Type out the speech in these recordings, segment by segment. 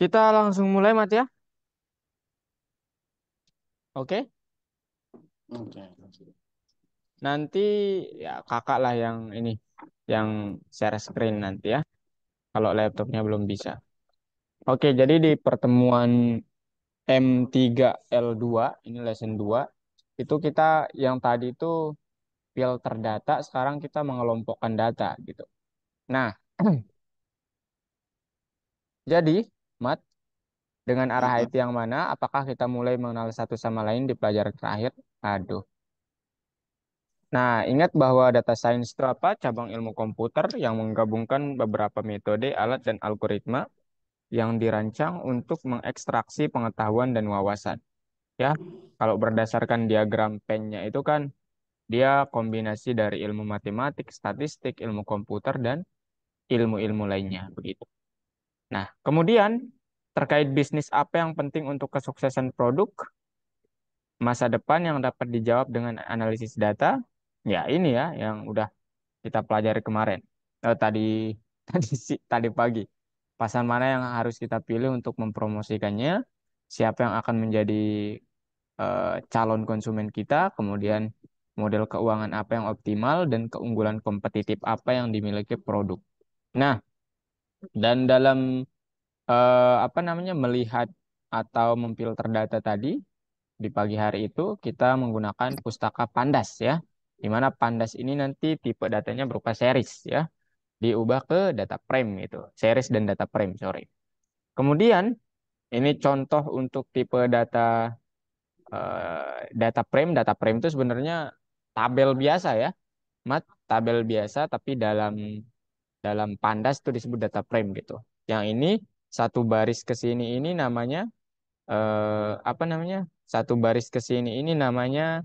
Kita langsung mulai, Mat ya. Oke. Oke. Nanti ya kakak lah yang ini, yang share screen nanti ya. Kalau laptopnya belum bisa. Oke, jadi di pertemuan M3L2, ini lesson 2, itu kita yang tadi itu filter data, sekarang kita mengelompokkan data gitu. Nah, jadi, Mat, dengan arah Mm-mm. IT yang mana? Apakah kita mulai mengenal satu sama lain di pelajaran terakhir? Aduh. Nah, ingat bahwa data science itu apa? Cabang ilmu komputer yang menggabungkan beberapa metode, alat, dan algoritma yang dirancang untuk mengekstraksi pengetahuan dan wawasan. Ya, kalau berdasarkan diagram pennya itu kan dia kombinasi dari ilmu matematik, statistik, ilmu komputer, dan ilmu-ilmu lainnya begitu. Nah, kemudian terkait bisnis apa yang penting untuk kesuksesan produk masa depan yang dapat dijawab dengan analisis data, ya ini ya yang udah kita pelajari kemarin. Tadi tadi pagi. Pasar mana yang harus kita pilih untuk mempromosikannya, siapa yang akan menjadi calon konsumen kita, kemudian model keuangan apa yang optimal dan keunggulan kompetitif apa yang dimiliki produk. Nah, dan dalam apa namanya melihat atau memfilter data tadi di pagi hari itu kita menggunakan pustaka Pandas ya. Di mana Pandas ini nanti tipe datanya berupa series ya, diubah ke data frame itu, series dan data frame, sorry. Kemudian ini contoh untuk tipe data frame itu sebenarnya tabel biasa ya, Mat, tabel biasa tapi dalam dalam Pandas itu disebut data frame gitu. Yang ini satu baris ke sini ini namanya apa namanya? Satu baris ke sini ini namanya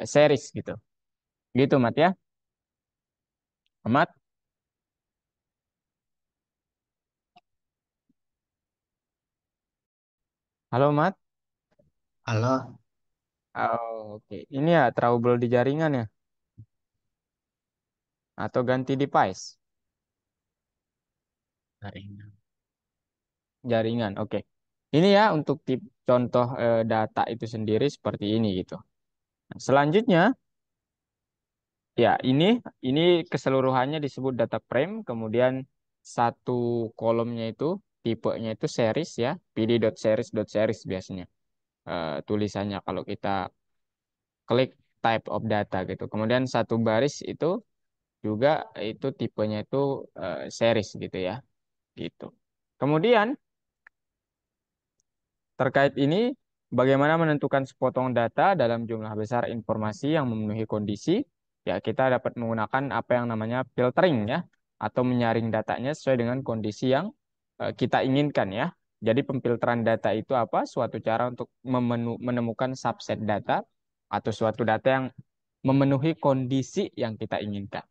series gitu. Gitu, Mat ya. Mat, halo Mat. Halo. Oh, oke. Ini ya trouble di jaringan ya atau ganti device? Jaringan. Jaringan. Oke. Ini ya untuk tip contoh data itu sendiri seperti ini gitu. Nah, selanjutnya ya ini keseluruhannya disebut data frame, kemudian satu kolomnya itu tipenya itu series ya, pd.series.series biasanya tulisannya kalau kita klik type of data gitu. Kemudian satu baris itu juga itu tipenya itu series gitu ya, gitu. Kemudian terkait ini, bagaimana menentukan sepotong data dalam jumlah besar informasi yang memenuhi kondisi? Ya, kita dapat menggunakan apa yang namanya filtering ya, atau menyaring datanya sesuai dengan kondisi yang kita inginkan ya. Jadi pemfilteran data itu apa? Suatu cara untuk menemukan subset data atau suatu data yang memenuhi kondisi yang kita inginkan.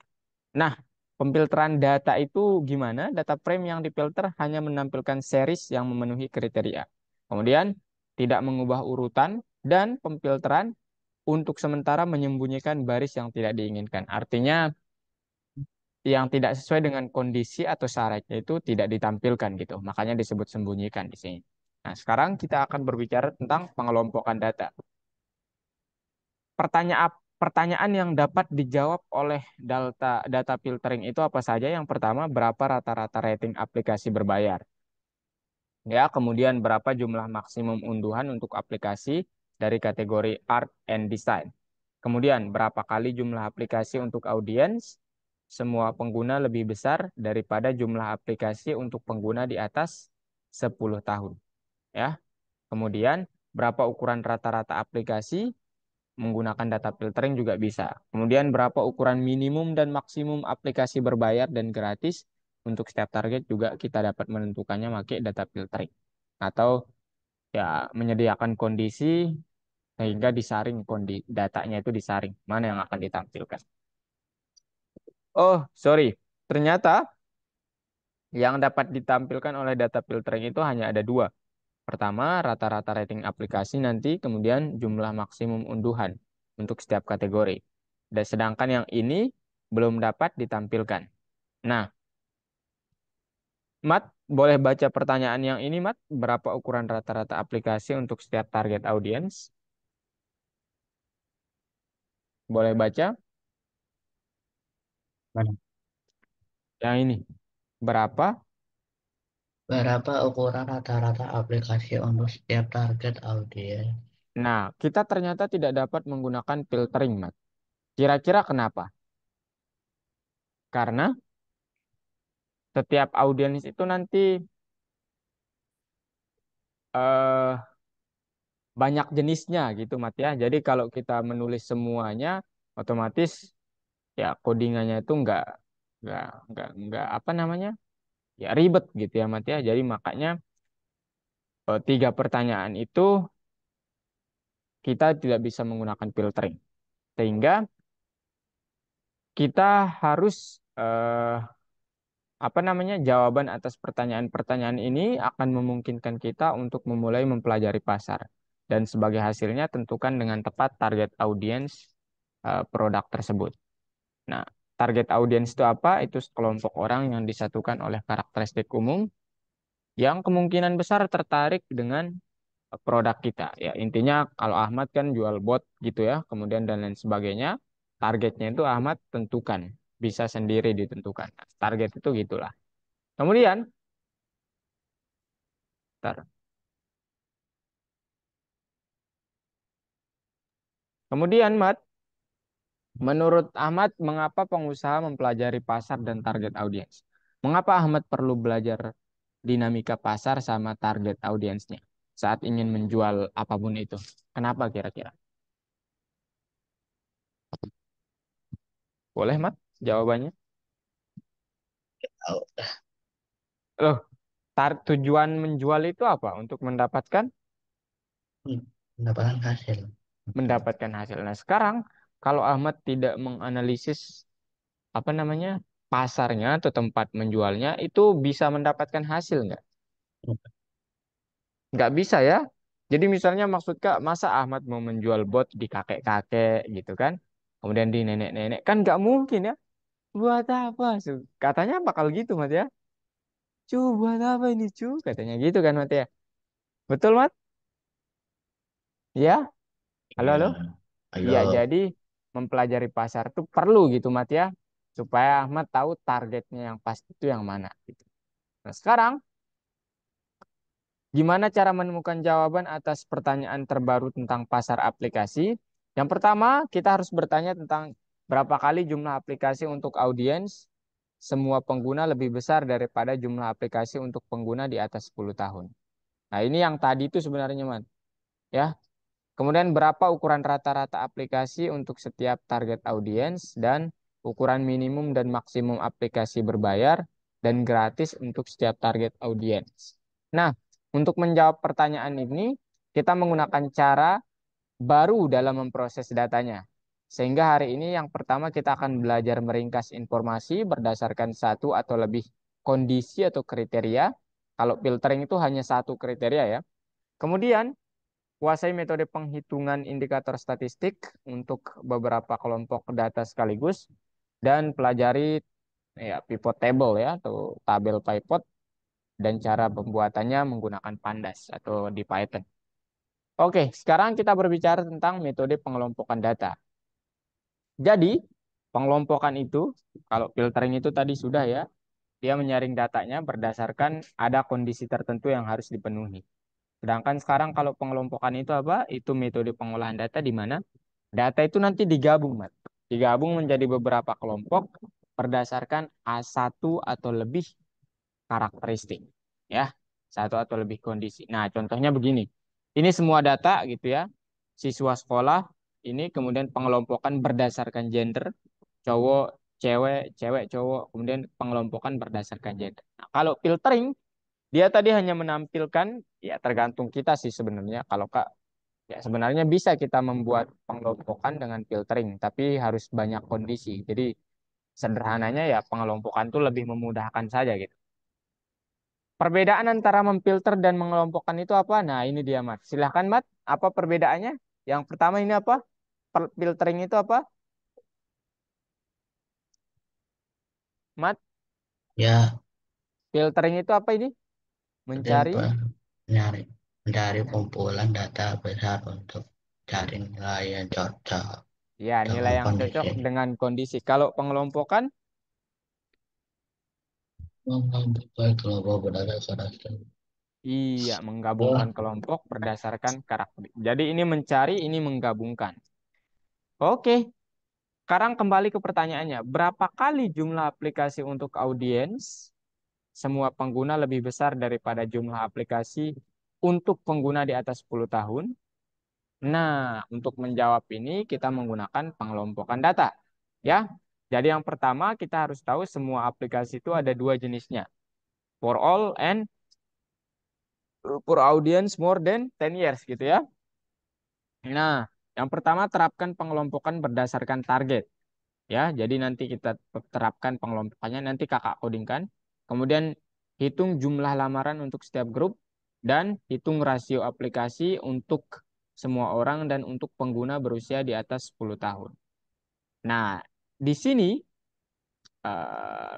Nah, pemfilteran data itu gimana? Data frame yang difilter hanya menampilkan series yang memenuhi kriteria. Kemudian, tidak mengubah urutan dan pemfilteran untuk sementara menyembunyikan baris yang tidak diinginkan. Artinya, yang tidak sesuai dengan kondisi atau syaratnya itu tidak ditampilkan gitu. Makanya disebut sembunyikan di sini. Nah, sekarang kita akan berbicara tentang pengelompokan data. Pertanyaan yang dapat dijawab oleh data filtering itu apa saja? Yang pertama, berapa rata-rata rating aplikasi berbayar? Ya, kemudian berapa jumlah maksimum unduhan untuk aplikasi dari kategori art and design? Kemudian, berapa kali jumlah aplikasi untuk audiens? Semua pengguna lebih besar daripada jumlah aplikasi untuk pengguna di atas 10 tahun. Ya, kemudian berapa ukuran rata-rata aplikasi? Menggunakan data filtering juga bisa. Kemudian berapa ukuran minimum dan maksimum aplikasi berbayar dan gratis untuk setiap target juga kita dapat menentukannya pakai data filtering. Atau ya menyediakan kondisi sehingga disaring datanya itu disaring mana yang akan ditampilkan. Oh, sorry. Ternyata yang dapat ditampilkan oleh data filtering itu hanya ada dua. Pertama, rata-rata rating aplikasi nanti, kemudian jumlah maksimum unduhan untuk setiap kategori. Dan sedangkan yang ini belum dapat ditampilkan. Nah, Mat, boleh baca pertanyaan yang ini, Mat? Berapa ukuran rata-rata aplikasi untuk setiap target audience? Boleh baca? Mana? Yang ini. Berapa? Berapa ukuran rata-rata aplikasi untuk setiap target audiens? Nah, kita ternyata tidak dapat menggunakan filtering, Mat. Kira-kira kenapa? Karena setiap audiens itu nanti eh, banyak jenisnya gitu, Mat ya. Jadi kalau kita menulis semuanya, otomatis ya codingannya itu nggak nggak apa namanya, ya ribet gitu ya, Mat ya. Jadi makanya tiga pertanyaan itu kita tidak bisa menggunakan filtering, sehingga kita harus apa namanya, jawaban atas pertanyaan-pertanyaan ini akan memungkinkan kita untuk memulai mempelajari pasar, dan sebagai hasilnya tentukan dengan tepat target audiens produk tersebut. Nah, target audiens itu apa? Itu sekelompok orang yang disatukan oleh karakteristik umum yang kemungkinan besar tertarik dengan produk kita. Ya, intinya kalau Ahmad kan jual bot gitu ya, kemudian dan lain sebagainya, targetnya itu Ahmad tentukan, bisa sendiri ditentukan. Target itu gitulah. Kemudian, tar- kemudian Mat, menurut Ahmad, mengapa pengusaha mempelajari pasar dan target audiens? Mengapa Ahmad perlu belajar dinamika pasar sama target audiensnya saat ingin menjual apapun itu? Kenapa kira-kira? Boleh, Mat, jawabannya? Tahu, Loh, tujuan menjual itu apa? Untuk mendapatkan hasil. mendapatkan hasil. Nah, sekarang kalau Ahmad tidak menganalisis apa namanya, pasarnya atau tempat menjualnya, itu bisa mendapatkan hasil nggak? Nggak bisa ya. Jadi misalnya maksud Kak, masa Ahmad mau menjual bot di kakek-kakek gitu kan? Kemudian di nenek-nenek, kan nggak mungkin ya. Buat apa? Katanya bakal gitu, Mat ya. Cu, buat apa ini, cu? Katanya gitu kan, Mat ya. Betul, Mat? Ya? Halo, Ya, halo? ayo. Iya, jadi mempelajari pasar itu perlu gitu, Mat ya. Supaya Ahmad tahu targetnya yang pasti itu yang mana gitu. Nah, sekarang gimana cara menemukan jawaban atas pertanyaan terbaru tentang pasar aplikasi? Yang pertama, kita harus bertanya tentang berapa kali jumlah aplikasi untuk audiens semua pengguna lebih besar daripada jumlah aplikasi untuk pengguna di atas 10 tahun. Nah, ini yang tadi itu sebenarnya, Man. Ya. Kemudian berapa ukuran rata-rata aplikasi untuk setiap target audiens dan ukuran minimum dan maksimum aplikasi berbayar dan gratis untuk setiap target audiens. Nah, untuk menjawab pertanyaan ini, kita menggunakan cara baru dalam memproses datanya. Sehingga hari ini yang pertama kita akan belajar meringkas informasi berdasarkan satu atau lebih kondisi atau kriteria. Kalau filtering itu hanya satu kriteria ya. Kemudian kuasai metode penghitungan indikator statistik untuk beberapa kelompok data sekaligus, dan pelajari ya pivot table ya atau tabel pivot dan cara pembuatannya menggunakan Pandas atau di Python. Oke, sekarang kita berbicara tentang metode pengelompokan data. Jadi, pengelompokan itu, kalau filtering itu tadi sudah ya, dia menyaring datanya berdasarkan ada kondisi tertentu yang harus dipenuhi. Sedangkan sekarang kalau pengelompokan itu apa? Itu metode pengolahan data di mana data itu nanti digabung, Mat. Digabung menjadi beberapa kelompok berdasarkan A1 atau lebih karakteristik. Ya, satu atau lebih kondisi. Nah, contohnya begini. Ini semua data gitu ya. Siswa sekolah ini kemudian pengelompokan berdasarkan gender, cowok, cewek, cewek, cowok, kemudian pengelompokan berdasarkan gender. Nah, kalau filtering dia tadi hanya menampilkan, ya tergantung kita sih sebenarnya. Kalau Kak, ya sebenarnya bisa kita membuat pengelompokan dengan filtering, tapi harus banyak kondisi. Jadi sederhananya ya pengelompokan itu lebih memudahkan saja gitu. Perbedaan antara memfilter dan mengelompokkan itu apa? Nah, ini dia, Mat. Silahkan, Mat. Apa perbedaannya? Yang pertama ini apa? Filtering itu apa? Mat, Ya, Filtering itu apa ini? Berarti Mencari. apa? Nyari, mencari Ya, kumpulan data besar untuk cari iya. nilai yang cocok Ya, nilai dengan yang cocok kondisi. dengan kondisi. Kalau pengelompokan, Mengambil kelompok berdasarkan iya, wah menggabungkan kelompok berdasarkan karakter. Jadi ini mencari, ini menggabungkan. Oke, sekarang kembali ke pertanyaannya. Berapa kali jumlah aplikasi untuk audiens semua pengguna lebih besar daripada jumlah aplikasi untuk pengguna di atas 10 tahun? Nah, untuk menjawab ini kita menggunakan pengelompokan data. Ya, jadi yang pertama kita harus tahu semua aplikasi itu ada dua jenisnya. For all and for audience more than 10 years gitu ya. Nah, yang pertama terapkan pengelompokan berdasarkan target. Ya, jadi nanti kita terapkan pengelompokannya, nanti kakak codingkan. Kemudian hitung jumlah lamaran untuk setiap grup dan hitung rasio aplikasi untuk semua orang dan untuk pengguna berusia di atas 10 tahun. Nah, di sini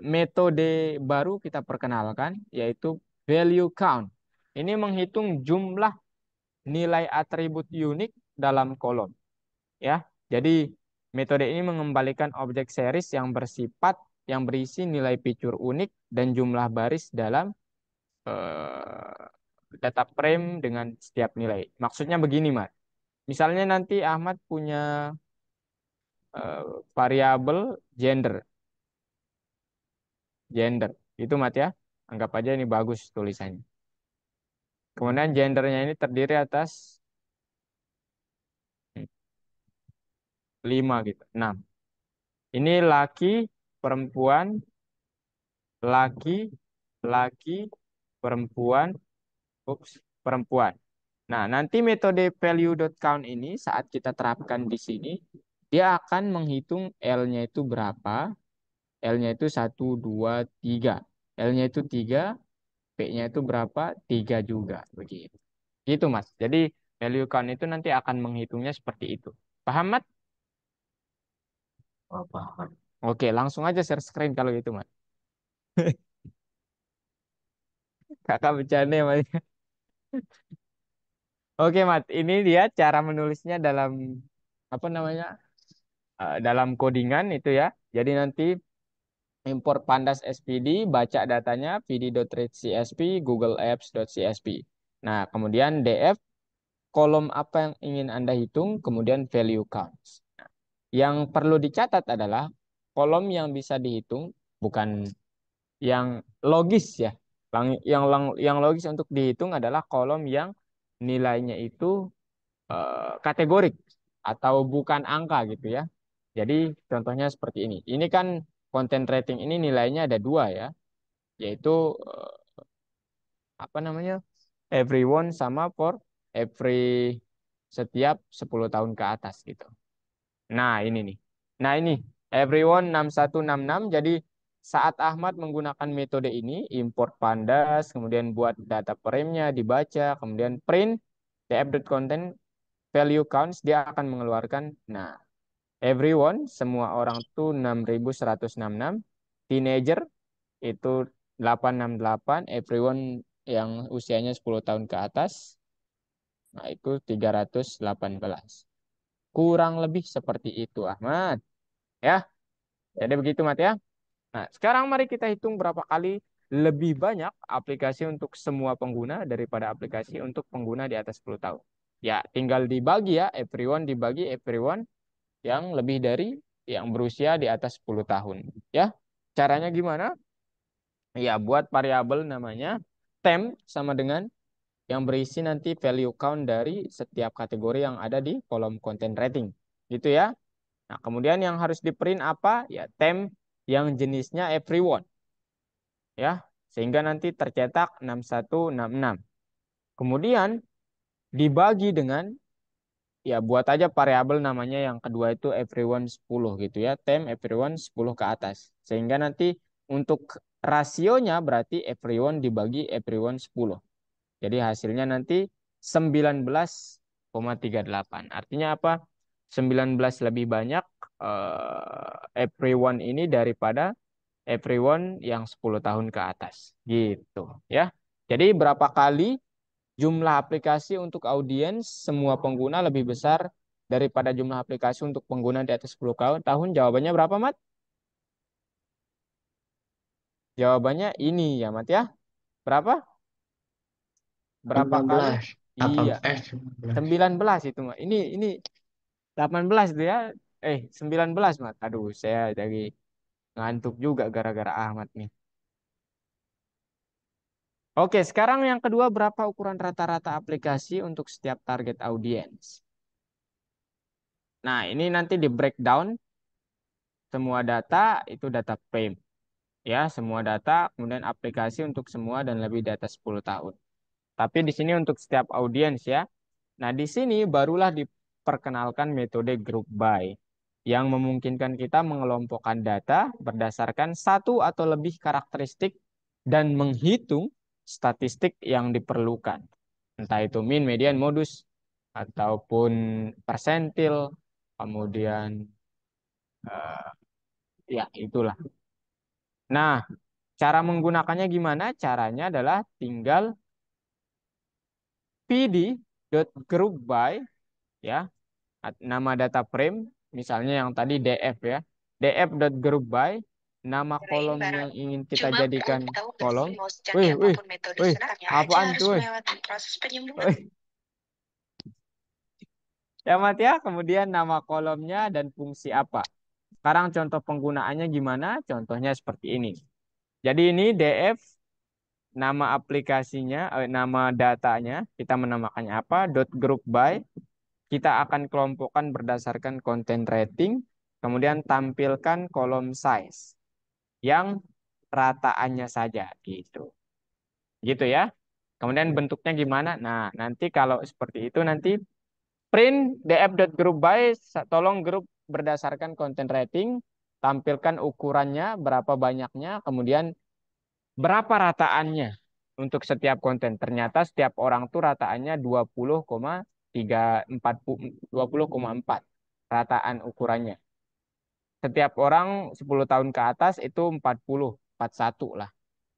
metode baru kita perkenalkan yaitu value count. Ini menghitung jumlah nilai atribut unik dalam kolom ya. Jadi metode ini mengembalikan objek series yang bersifat yang berisi nilai fitur unik dan jumlah baris dalam eh, data frame dengan setiap nilai. Maksudnya begini, Mat. Misalnya nanti Ahmad punya eh, variabel gender, gender. Itu Mat ya. Anggap aja ini bagus tulisannya. Kemudian gendernya ini terdiri atas 5 gitu, 6. Ini laki, perempuan, laki, laki, perempuan, ups, perempuan. Nah, nanti metode value.count ini saat kita terapkan di sini, dia akan menghitung L-nya itu berapa. L-nya itu satu 2 3. L-nya itu 3, P-nya itu berapa? 3 juga. Begitu. Gitu, Mas. Jadi, value count itu nanti akan menghitungnya seperti itu. Paham, Mas? apa? Oke, langsung aja share screen kalau gitu, Mas. Kakak bercanda, Mas. Oke, Mat. Ini dia cara menulisnya dalam apa namanya? Dalam codingan itu ya. Jadi nanti import pandas SPD, baca datanya pd.read.csv, google apps.csv. Nah, kemudian df kolom apa yang ingin Anda hitung, kemudian value counts. Yang perlu dicatat adalah kolom yang bisa dihitung bukan yang logis ya. Yang logis untuk dihitung adalah kolom yang nilainya itu kategorik atau bukan angka gitu ya. Jadi contohnya seperti ini. Ini kan content rating ini nilainya ada dua ya, yaitu apa namanya everyone sama for every setiap 10 tahun ke atas gitu. Nah ini nih. Nah ini everyone 6166. Jadi saat Ahmad menggunakan metode ini, import pandas, kemudian buat data frame-nya dibaca, kemudian print df.content value counts, dia akan mengeluarkan, nah, everyone, semua orang tuh 6166, teenager itu 868, everyone yang usianya 10 tahun ke atas, nah itu 318. Kurang lebih seperti itu, Ahmad. Ya, jadi begitu, Mat ya. Nah, sekarang mari kita hitung berapa kali lebih banyak aplikasi untuk semua pengguna daripada aplikasi untuk pengguna di atas 10 tahun. Ya, tinggal dibagi ya, everyone dibagi everyone yang lebih dari yang berusia di atas 10 tahun. Ya, caranya gimana? Ya, buat variabel namanya temp sama dengan yang berisi nanti value count dari setiap kategori yang ada di kolom content rating. Gitu ya. Nah, kemudian yang harus di print apa? Ya, temp yang jenisnya everyone. Ya, sehingga nanti tercetak 6166. Kemudian dibagi dengan ya buat aja variabel namanya yang kedua itu everyone 10 gitu ya. Temp everyone 10 ke atas. Sehingga nanti untuk rasionya berarti everyone dibagi everyone 10. Jadi hasilnya nanti 19,38. Artinya apa? 19 lebih banyak everyone ini daripada everyone yang 10 tahun ke atas. Gitu ya. Jadi berapa kali jumlah aplikasi untuk audiens semua pengguna lebih besar daripada jumlah aplikasi untuk pengguna di atas 10 tahun? Jawabannya berapa, Mat? Jawabannya ini ya, Mat ya. Berapa? Berapa kali? 15, Iya, 18, 19. 19 itu, Mat. Ini 18 itu ya. 19, Mat. Aduh, saya jadi ngantuk juga gara-gara Ahmad nih. Oke, sekarang yang kedua, berapa ukuran rata-rata aplikasi untuk setiap target audiens? Nah, ini nanti di breakdown semua data itu data frame. Ya, semua data, kemudian aplikasi untuk semua dan lebih di atas 10 tahun. Tapi di sini untuk setiap audiens ya. Nah, di sini barulah diperkenalkan metode group by yang memungkinkan kita mengelompokkan data berdasarkan satu atau lebih karakteristik dan menghitung statistik yang diperlukan. Entah itu mean, median, modus, ataupun persentil, kemudian ya itulah. Nah, cara menggunakannya gimana? Caranya adalah tinggal pd.groupby ya, nama data frame, misalnya yang tadi DF ya, df.groupby, nama kolom yang ingin kita Cuma jadikan perlu tahu nggak kolom. sih, mau Wih, secanggih wih, apapun metode wih, sebenarnya aja apaan harus tuh, wih? melewati proses penyembuhan. Wih. Ya, Mat ya, kemudian nama kolomnya dan fungsi apa. Sekarang contoh penggunaannya gimana? Contohnya seperti ini. Jadi ini DF, nama aplikasinya, nama datanya, kita menamakannya apa? Group by. Kita akan kelompokkan berdasarkan content rating, kemudian tampilkan kolom size yang rataannya saja gitu. Gitu ya. Kemudian bentuknya gimana? Nah, nanti kalau seperti itu nanti print df.groupby, tolong grup berdasarkan content rating, tampilkan ukurannya, berapa banyaknya, kemudian berapa rataannya untuk setiap konten. Ternyata setiap orang tuh rataannya 20,3 20,4 rataan ukurannya. Setiap orang 10 tahun ke atas itu 41 lah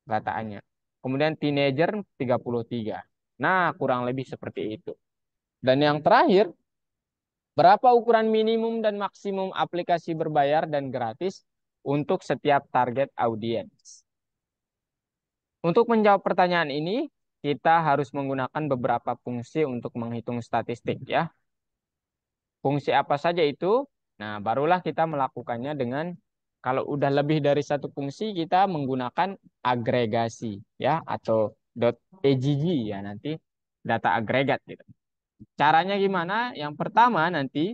rataannya. Kemudian teenager 33. Nah, kurang lebih seperti itu. Dan yang terakhir, berapa ukuran minimum dan maksimum aplikasi berbayar dan gratis untuk setiap target audiens? Untuk menjawab pertanyaan ini, kita harus menggunakan beberapa fungsi untuk menghitung statistik ya. Fungsi apa saja itu? Nah, barulah kita melakukannya dengan kalau udah lebih dari satu fungsi kita menggunakan agregasi ya atau .agg ya nanti data agregat gitu. Caranya gimana? Yang pertama nanti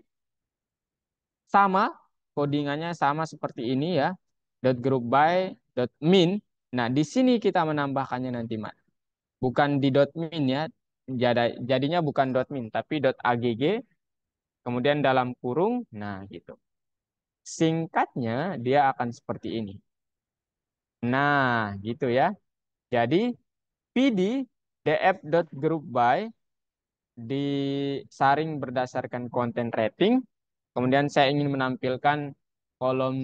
sama codingannya sama seperti ini ya. Group by min. Nah, di sini kita menambahkannya nanti, Mas. Bukan di .min ya. Jadinya bukan .min tapi .agg, kemudian dalam kurung. Nah, gitu. Singkatnya dia akan seperti ini. Nah, gitu ya. Jadi PD df.groupby disaring berdasarkan konten rating. Kemudian saya ingin menampilkan kolom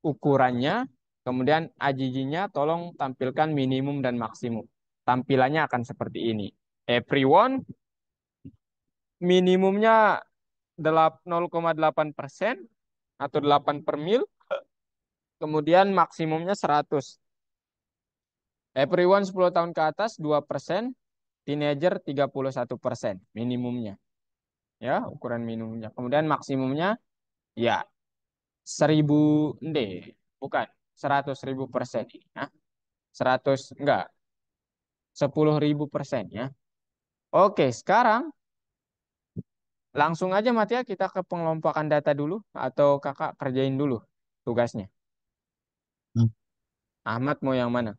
ukurannya. Kemudian AJJ-nya tolong tampilkan minimum dan maksimum. Tampilannya akan seperti ini. Everyone minimumnya 0,8% atau 8 per mil. Kemudian maksimumnya 100. Everyone 10 tahun ke atas 2%, teenager 31% minimumnya. Ya, ukuran minimumnya. Kemudian maksimumnya ya 1000 deh, bukan 100.000% ini. Ya. 100 enggak, 10.000% ya. Oke, sekarang langsung aja Mat ya kita ke pengelompokan data dulu atau Kakak kerjain dulu tugasnya. Hmm. Ahmad mau yang mana?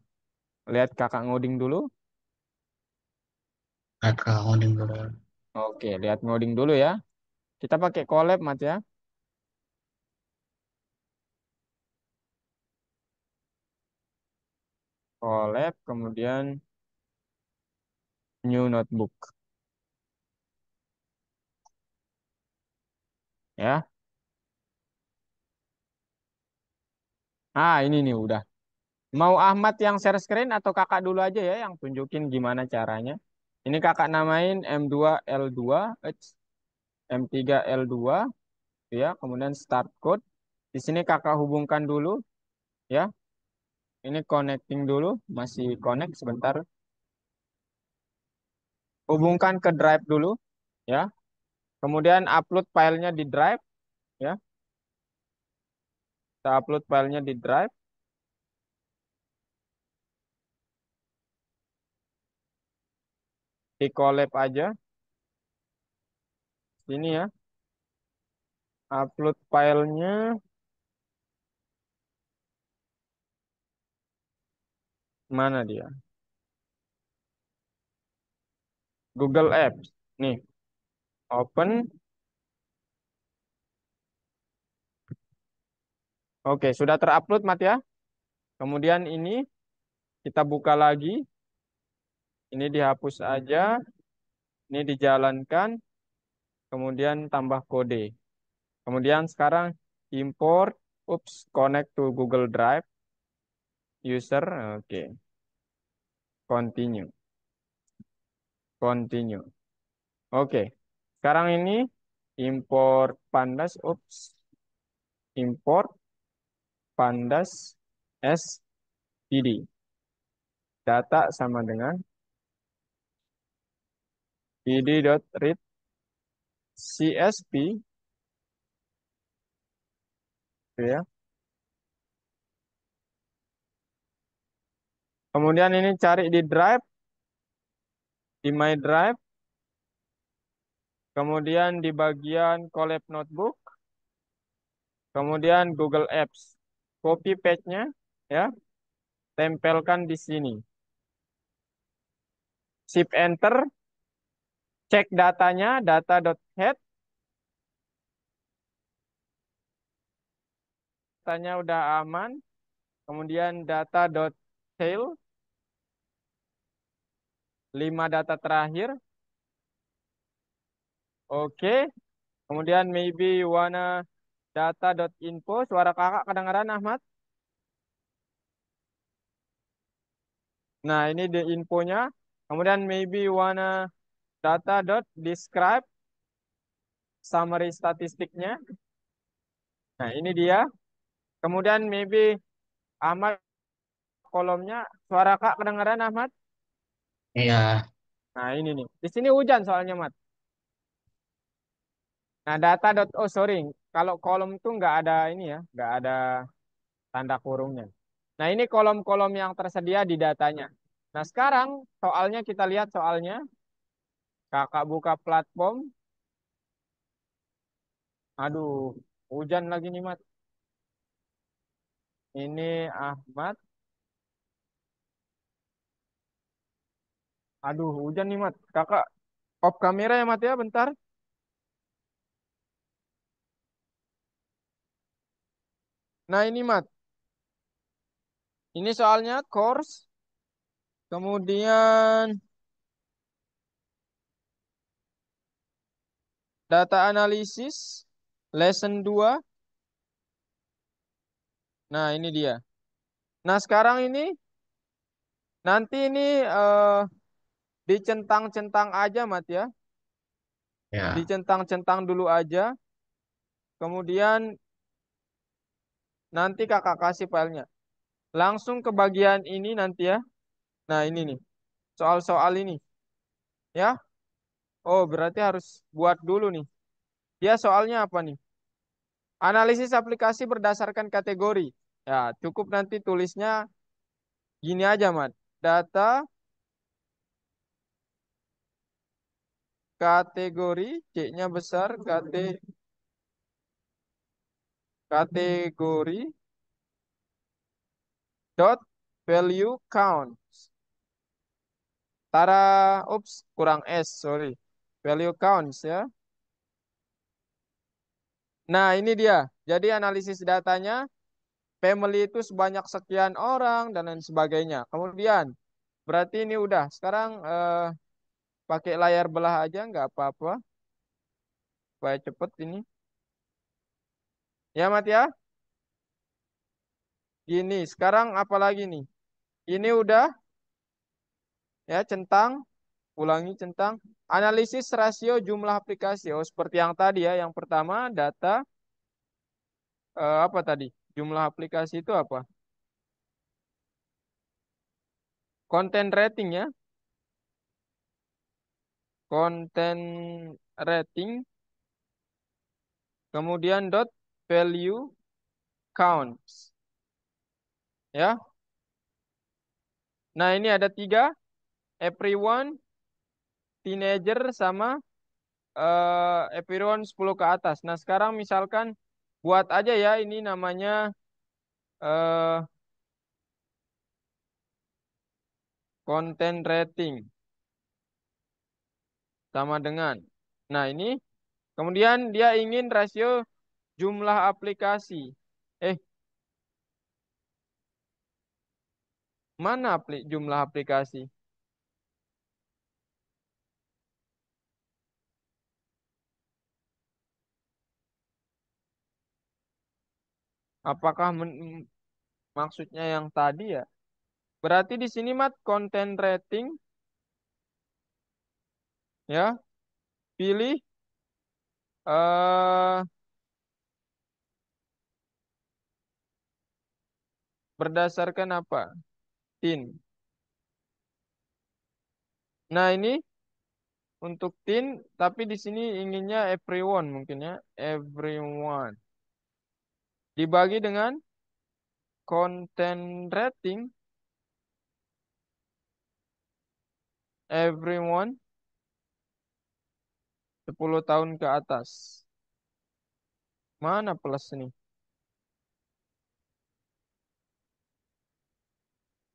Lihat Kakak ngoding dulu. Atau ngoding dulu. Oke, lihat ngoding dulu ya. Kita pakai collab Mat ya. Collab kemudian new notebook ya. Ah, ini nih udah. Mau Ahmad yang share screen atau kakak dulu aja ya yang tunjukin gimana caranya. Ini kakak namain M2L2, M3L2 ya, kemudian start code. Di sini kakak hubungkan dulu ya. Ini connecting dulu, masih connect sebentar. Hubungkan ke drive dulu ya. Kemudian upload filenya di drive ya. Kita upload filenya di drive, di collab aja sini ya. Upload filenya mana dia? Google Apps. Nih, open. Oke, sudah terupload Mat ya. Kemudian ini kita buka lagi. Ini dihapus aja. Ini dijalankan. Kemudian tambah kode. Kemudian sekarang import. Connect to Google Drive. User. Oke, continue. Continue. Oke. Sekarang ini import pandas. Import pandas SPD. Data sama dengan id.read CSV gitu ya. Kemudian ini cari di drive, di my drive, kemudian di bagian collab notebook, kemudian Google Apps. Copy paste-nya ya, tempelkan di sini. Shift enter, cek datanya, data.head, datanya udah aman. Kemudian data.tail, 5 data terakhir. Oke. Kemudian maybe you wanna data.info. Suara kakak kedengaran Ahmad? Nah, ini di infonya. Kemudian maybe you wanna data.describe, summary statistiknya. Nah, ini dia. Kemudian maybe Ahmad kolomnya. Suara kak kedengaran Ahmad? Iya. Nah, ini nih. Di sini hujan soalnya, Mat. Nah, oh sorry. Kalau kolom itu nggak ada ini ya. Nggak ada tanda kurungnya. Nah, ini kolom-kolom yang tersedia di datanya. Nah, sekarang soalnya kita lihat soalnya. Kakak buka platform. Aduh, hujan lagi nih, Mat. Ini Ahmad. Aduh, hujan nih, Mat. Kakak off kamera ya, Mat ya, bentar. Nah, ini, Mat. Ini soalnya course. Kemudian data analisis. Lesson 2. Nah, ini dia. Nah, sekarang ini, nanti ini dicentang-centang aja, Mat ya. Ya. Dicentang-centang dulu aja. Kemudian nanti kakak kasih filenya. Langsung ke bagian ini nanti ya. Nah, ini nih. Soal-soal ini. Ya. Oh, berarti harus buat dulu nih. Dia soalnya apa nih? Analisis aplikasi berdasarkan kategori. Ya, cukup nanti tulisnya gini aja, Mat. Data, kategori, C-nya besar, kategori, dot, value count. Kurang S, sorry. Value counts ya. Nah, ini dia. Jadi analisis datanya, family itu sebanyak sekian orang, dan lain sebagainya. Kemudian, berarti ini udah. Sekarang pakai layar belah aja, nggak apa-apa. Supaya cepet ini. Ya, Mat ya. Gini, sekarang apa lagi nih? Ini udah ya centang, ulangi centang. Analisis rasio jumlah aplikasi. Oh, seperti yang tadi ya. Yang pertama data apa tadi? Jumlah aplikasi itu apa? Konten rating ya. Konten rating. Kemudian dot value counts. Ya. Nah, ini ada tiga. Everyone, teenager, sama everyone 10 ke atas. Nah, sekarang misalkan buat aja ya ini namanya eh content rating sama dengan. Nah, ini kemudian dia ingin rasio jumlah aplikasi. Eh, mana jumlah aplikasi? Apakah maksudnya yang tadi ya? Berarti di sini mat content rating ya, pilih eh berdasarkan apa? Tin. Nah, ini untuk teen, tapi di sini inginnya everyone mungkin ya, everyone. Dibagi dengan content rating everyone 10 tahun ke atas. Mana plus ini?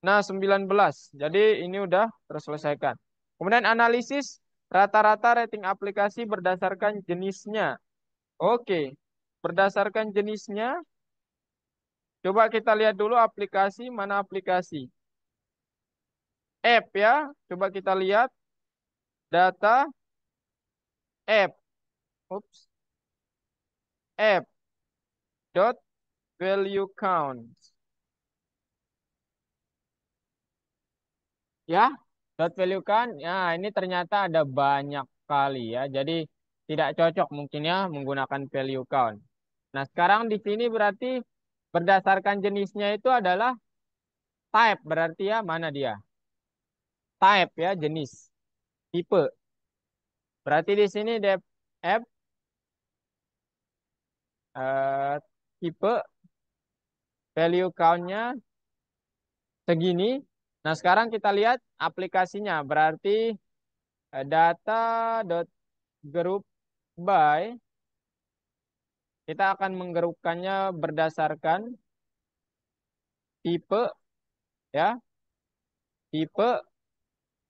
Nah, 19. Jadi ini udah terselesaikan. Kemudian analisis rata-rata rating aplikasi berdasarkan jenisnya. Oke. Berdasarkan jenisnya, coba kita lihat dulu aplikasi, mana aplikasi. App ya. Coba kita lihat data app. Oops. App dot value count. Ya, dot value count. Ya, ini ternyata ada banyak kali ya. Jadi tidak cocok mungkin ya menggunakan value count. Nah, sekarang di sini berarti berdasarkan jenisnya itu adalah type berarti ya mana dia? Type ya jenis, tipe. Berarti di sini dep app eh, tipe value count-nya segini. Nah, sekarang kita lihat aplikasinya. Berarti data dot group by kita akan menggerupkannya berdasarkan tipe ya, tipe.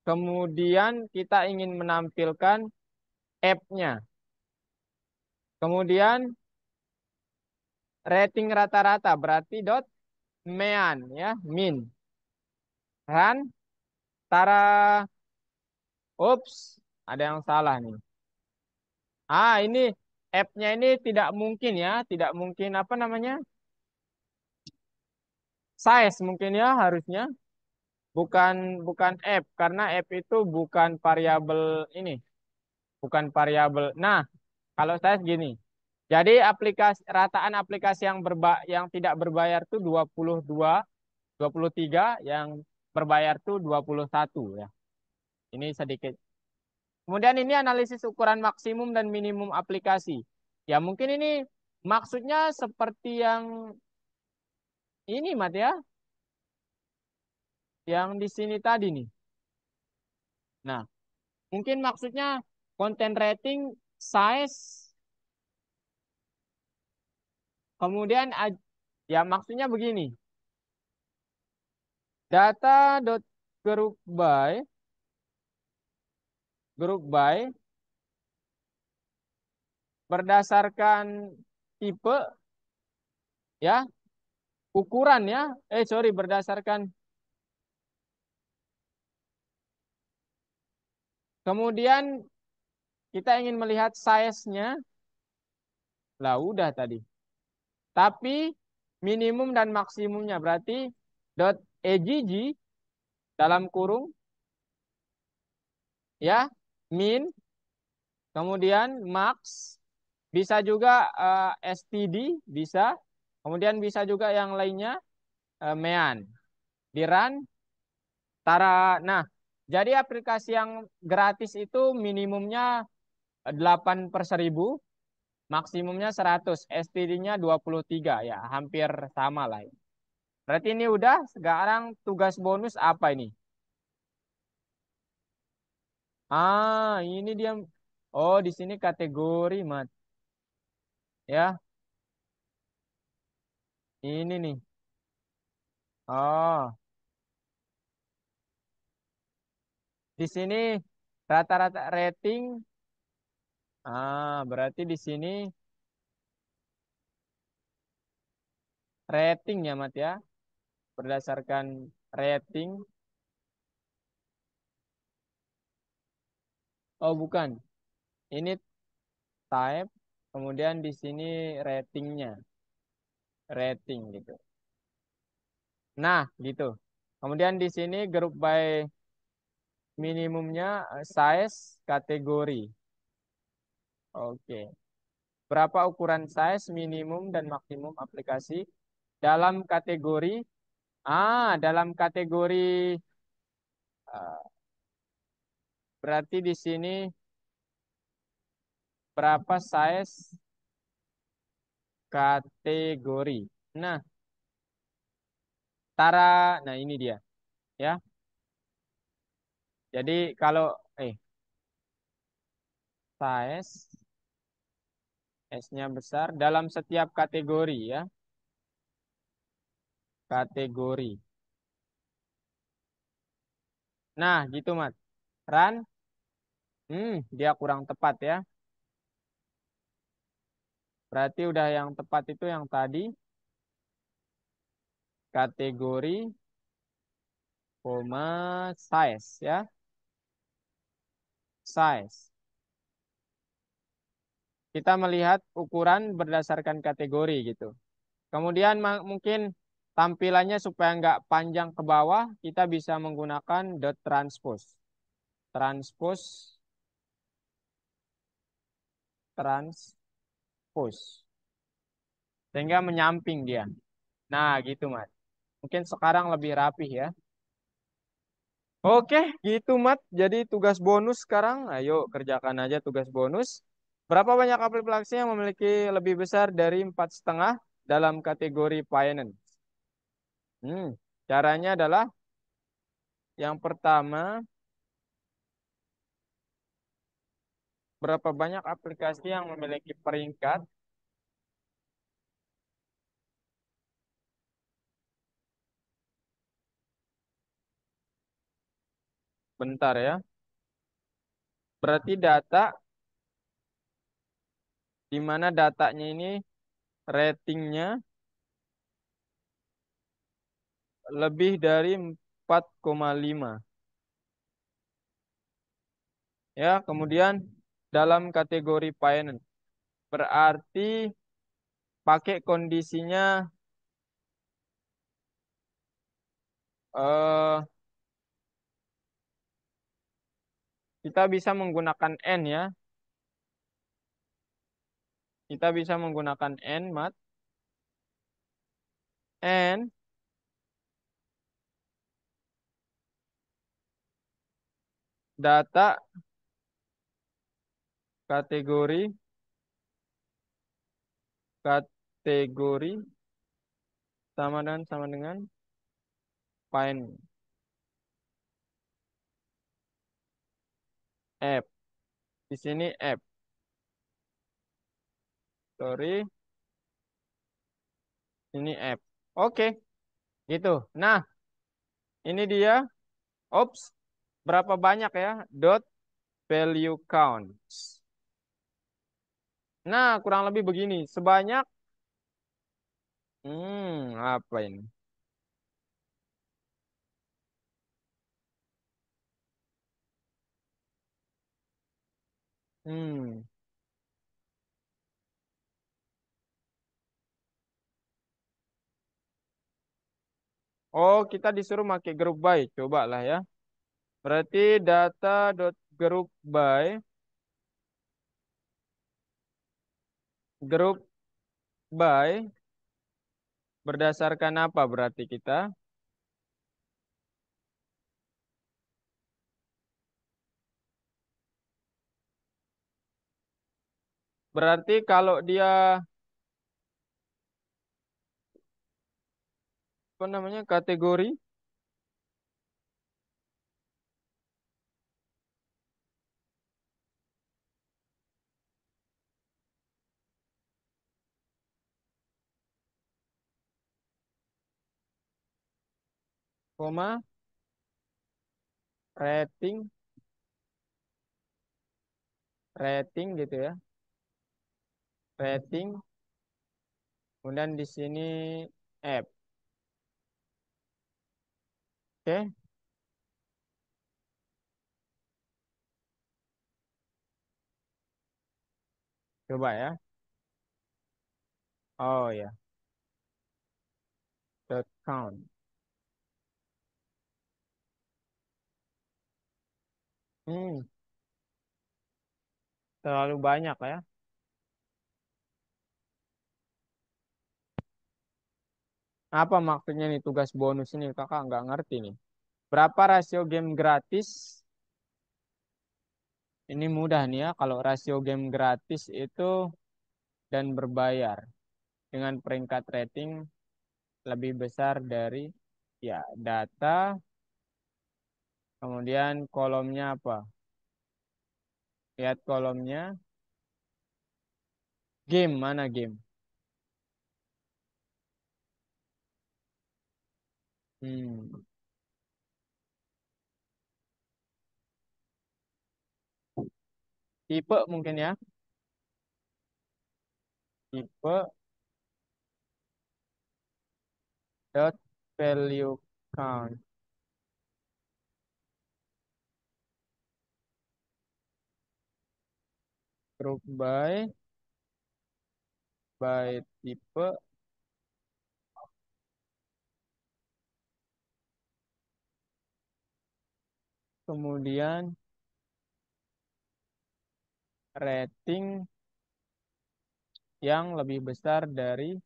Kemudian kita ingin menampilkan app-nya. Kemudian rating rata-rata berarti dot mean ya, min. Kan? Tara, ups, ada yang salah nih. Ini app-nya ini tidak mungkin ya, tidak mungkin apa namanya? Size mungkin ya harusnya, bukan bukan app karena app itu bukan variabel ini, bukan variabel. Nah, kalau saya segini. Jadi aplikasi rataan aplikasi yang yang tidak berbayar tuh 23, yang berbayar tuh 21 ya. Ini sedikit. Kemudian ini analisis ukuran maksimum dan minimum aplikasi. Ya mungkin ini maksudnya seperti yang ini Mat ya, yang di sini tadi nih. Nah, mungkin maksudnya content rating size, kemudian ya maksudnya begini. Data dot group by berdasarkan tipe ya, ukuran ya. Sorry, berdasarkan kemudian kita ingin melihat size-nya. Lah udah tadi. Tapi minimum dan maksimumnya. Berarti dot EGG dalam kurung ya, min, kemudian max, bisa juga STD, bisa. Kemudian bisa juga yang lainnya mean. Di run, nah, jadi aplikasi yang gratis itu minimumnya 8/1000, maksimumnya 100, STD-nya 23 ya, hampir sama lah. Berarti ini udah, sekarang tugas bonus apa ini? Ini dia. Oh, di sini kategori, Mat. Ya, ini nih. Oh, di sini rata-rata rating. Berarti di sini rating ya, Mat ya. Berdasarkan rating. Oh, bukan. Ini type, kemudian di sini ratingnya, rating gitu. Nah, gitu. Kemudian di sini grup by minimumnya size kategori. Oke. Berapa ukuran size minimum dan maksimum aplikasi dalam kategori? Dalam kategori eh, berarti di sini berapa size kategori. Nah, nah ini dia ya. Jadi kalau size S-nya besar dalam setiap kategori ya. Kategori. Nah, gitu, Mat. Run. Dia kurang tepat ya. Berarti udah yang tepat itu yang tadi. Kategori, koma, size ya. Size. Kita melihat ukuran berdasarkan kategori gitu. Kemudian mungkin tampilannya supaya nggak panjang ke bawah, kita bisa menggunakan dot transpose. Transpose, transpose. Sehingga menyamping dia. Nah, gitu, Mat. Mungkin sekarang lebih rapih ya. Oke, gitu, Mat. Jadi tugas bonus sekarang, ayo kerjakan aja tugas bonus. Berapa banyak aplikasi yang memiliki lebih besar dari 4,5 dalam kategori finance? Caranya adalah yang pertama, berapa banyak aplikasi yang memiliki peringkat? Bentar ya. Berarti data, di mana datanya ini ratingnya lebih dari 4,5. Ya, kemudian dalam kategori finance. Berarti pakai kondisinya eh kita bisa menggunakan N ya. Kita bisa menggunakan N, Mat. N data kategori kategori sama dengan find app. Di sini app. Sorry, ini app. Oke, gitu. Nah, ini dia. Ops, berapa banyak ya? Dot value counts. Nah, kurang lebih begini. Sebanyak, apa ini? Hmm, Oh, kita disuruh pakai grup by. Coba lah ya. Berarti data.group by grup by berdasarkan apa berarti kita? Berarti kalau dia apa namanya kategori, koma, rating, rating gitu ya. Rating, kemudian di sini app. Oke, coba ya. Oh ya, dot count. Hmm, terlalu banyak ya. Apa maksudnya nih tugas bonus ini? Kakak nggak ngerti nih. Berapa rasio game gratis? Ini mudah nih ya. Kalau rasio game gratis itu dan berbayar dengan peringkat rating lebih besar dari ya data, kemudian kolomnya apa? Lihat kolomnya. Game mana game? Hmm, tipe mungkin ya. Tipe dot value count group by tipe, kemudian rating yang lebih besar dari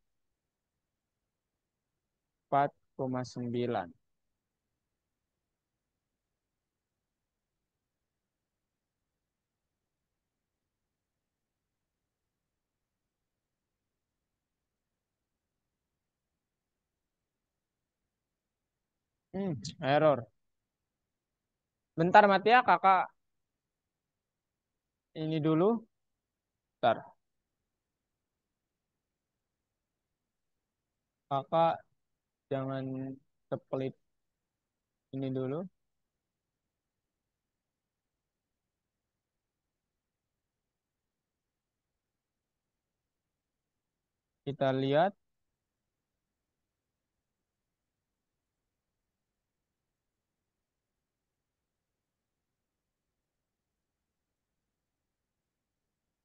4,9. Error. Bentar mati ya kakak ini dulu. Bentar. Kakak jangan kepelit ini dulu. Kita lihat.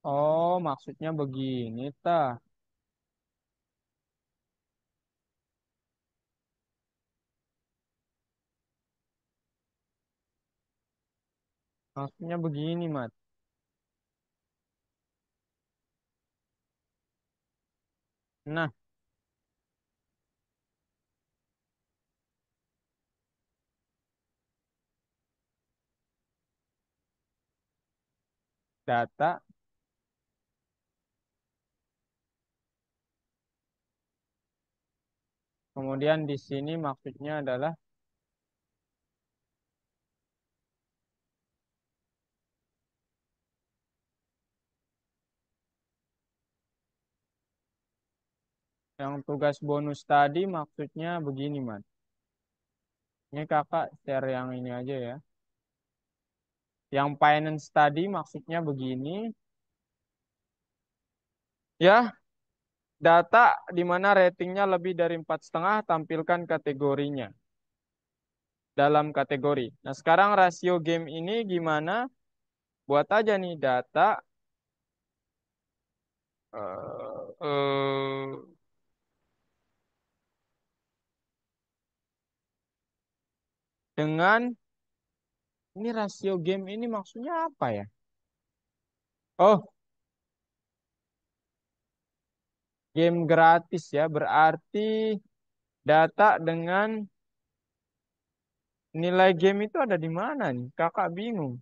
Oh, maksudnya begini, tah. Maksudnya begini, Mat. Nah, data, kemudian di sini maksudnya adalah yang tugas bonus tadi maksudnya begini, Mat. Ini kakak share yang ini aja ya. Yang finance tadi maksudnya begini. Ya, data di mana ratingnya lebih dari 4,5 tampilkan kategorinya dalam kategori. Nah, sekarang rasio game ini gimana? Buat aja nih data eh, eh, dengan ini rasio game ini maksudnya apa ya? Oh, game gratis ya. Berarti data dengan nilai game itu ada di mana nih? Kakak bingung.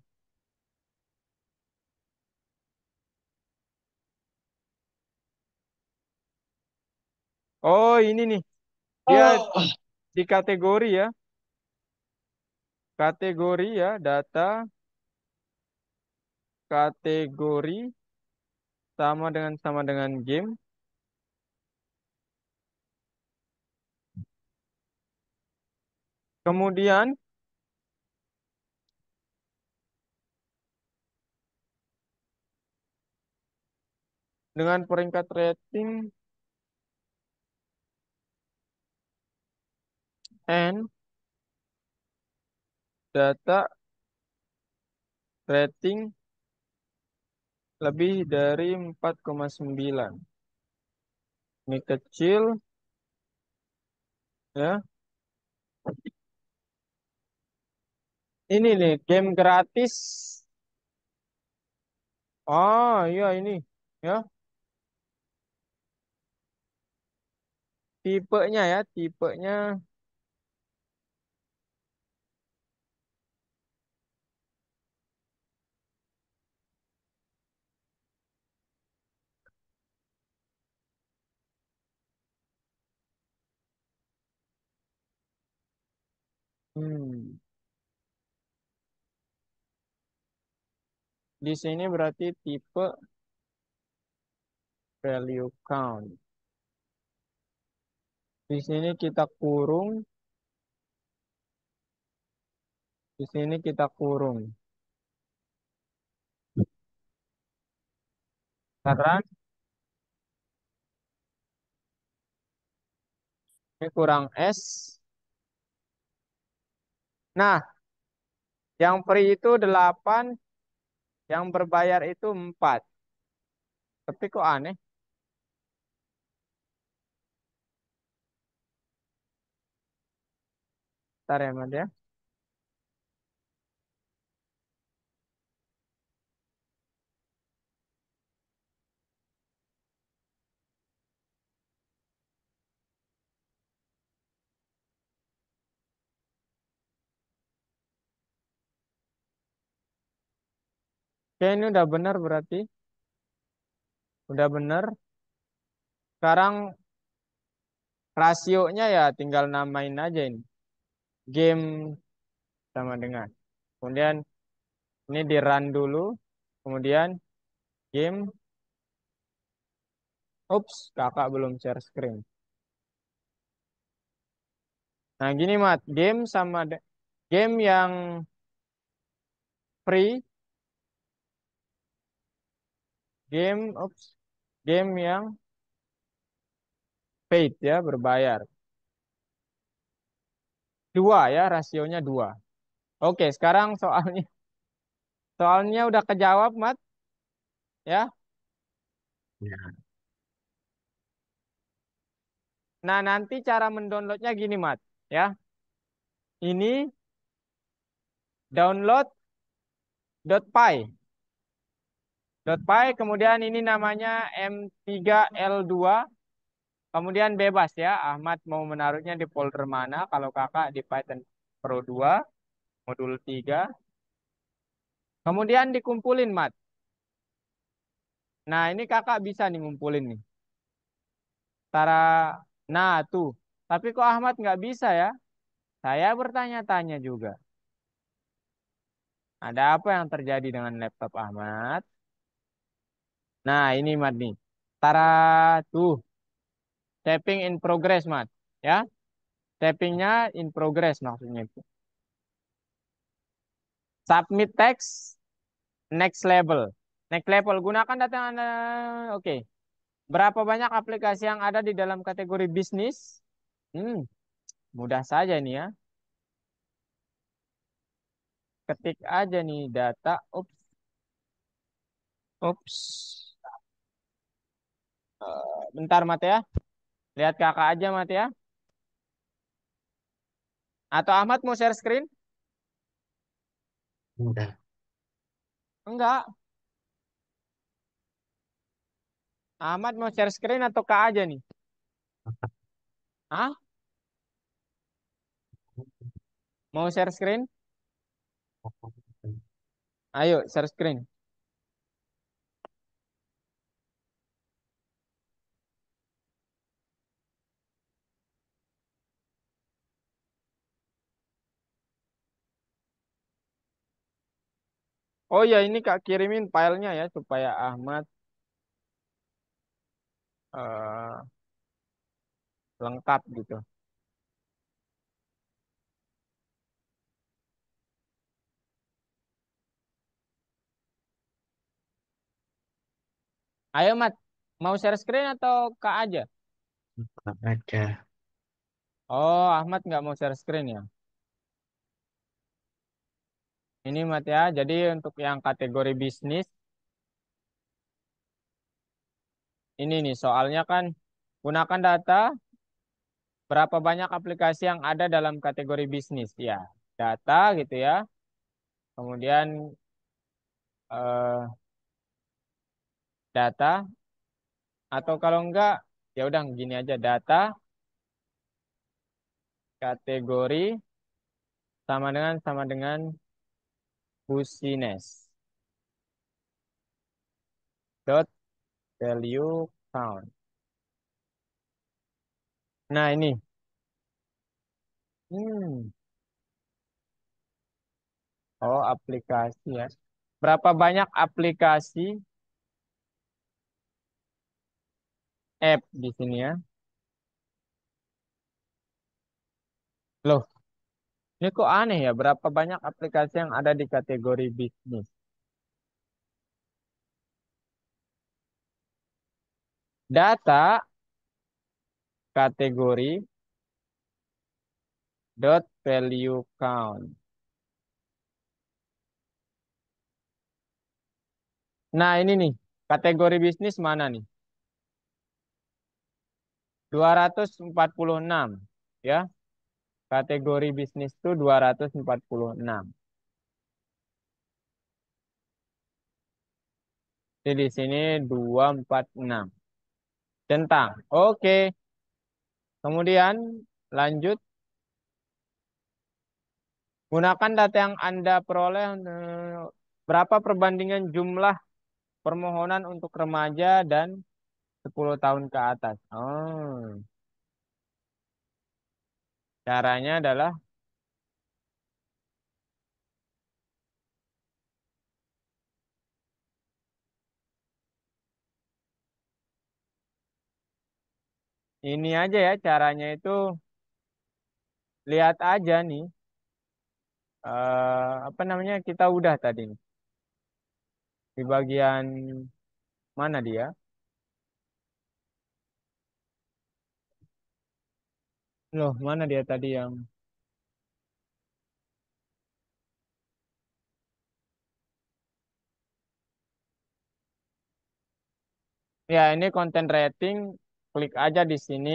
Oh, ini nih. Dia Oh, di kategori ya. Kategori ya, data kategori sama dengan game. Kemudian dengan peringkat rating and data rating lebih dari 4,9. Ini kecil ya. Ini nih game gratis. Oh iya ini ya. Tipenya ya, tipenya. Hmm. Di sini berarti tipe value count. Di sini kita kurung, di sini kita kurung. Karena ini kurang S. Nah, yang free itu 8, yang berbayar itu 4. Tapi kok aneh? Ntar ya, Mat ya. Oke, ini udah benar berarti. Udah benar. Sekarang rasionya ya tinggal namain aja ini. Game sama dengan. Kemudian ini di run dulu. Kemudian game. Ups, kakak belum share screen. Nah gini Mat, game yang free, game yang paid ya berbayar. Dua ya, rasionya dua. Oke, sekarang soalnya udah kejawab Mat ya. ya. Nah nanti cara mendownloadnya gini Mat ya. Ini download.py. .py kemudian ini namanya M3L2. Kemudian bebas ya, Ahmad mau menaruhnya di folder mana. Kalau kakak di Python Pro 2 modul 3. Kemudian dikumpulin, Mat. Nah, ini kakak bisa nih ngumpulin nih. Tara, nah tuh. Tapi kok Ahmad nggak bisa ya? Saya bertanya-tanya juga. Ada apa yang terjadi dengan laptop Ahmad? Nah, ini Mat nih. Tara, tuh. Tapping in progress, Mat. Ya, tappingnya in progress maksudnya itu. Submit text, next level. Next level, gunakan data yang Anda. Oke. Berapa banyak aplikasi yang ada di dalam kategori bisnis? Hmm, mudah saja nih ya. Ketik aja nih data. Ups, ups. Bentar Mat ya. Lihat kakak aja Mat ya. Atau Ahmad mau share screen? Udah. Enggak. Ahmad mau share screen atau Kak aja nih? Ah? Mau share screen? Ayo share screen. Oh ya ini Kak kirimin filenya ya supaya Ahmad eh, lengkap gitu. Ayo Mat, mau share screen atau Kak aja? Buka aja. Oh Ahmad nggak mau share screen ya? Ini Mat ya, jadi untuk yang kategori bisnis, ini nih soalnya kan gunakan data berapa banyak aplikasi yang ada dalam kategori bisnis ya. Data gitu ya. Kemudian eh, data atau kalau enggak ya udah gini aja data kategori sama dengan busines dot value count. Nah ini, hmm, oh aplikasi ya. Berapa banyak aplikasi app di sini ya? Loh, ini kok aneh ya? Berapa banyak aplikasi yang ada di kategori bisnis? Data kategori dot value count. Nah ini nih, kategori bisnis mana nih? 246 ya. Kategori bisnis itu 246. Jadi di sini 246. Centang. Oke. Kemudian lanjut. Gunakan data yang Anda peroleh. Berapa perbandingan jumlah permohonan untuk remaja dan 10 tahun ke atas. Oh, caranya adalah ini aja ya. Caranya itu lihat aja nih. Apa namanya? Kita udah tadi nih. Di bagian mana dia? Loh, mana dia tadi yang ya ini konten rating, klik aja di sini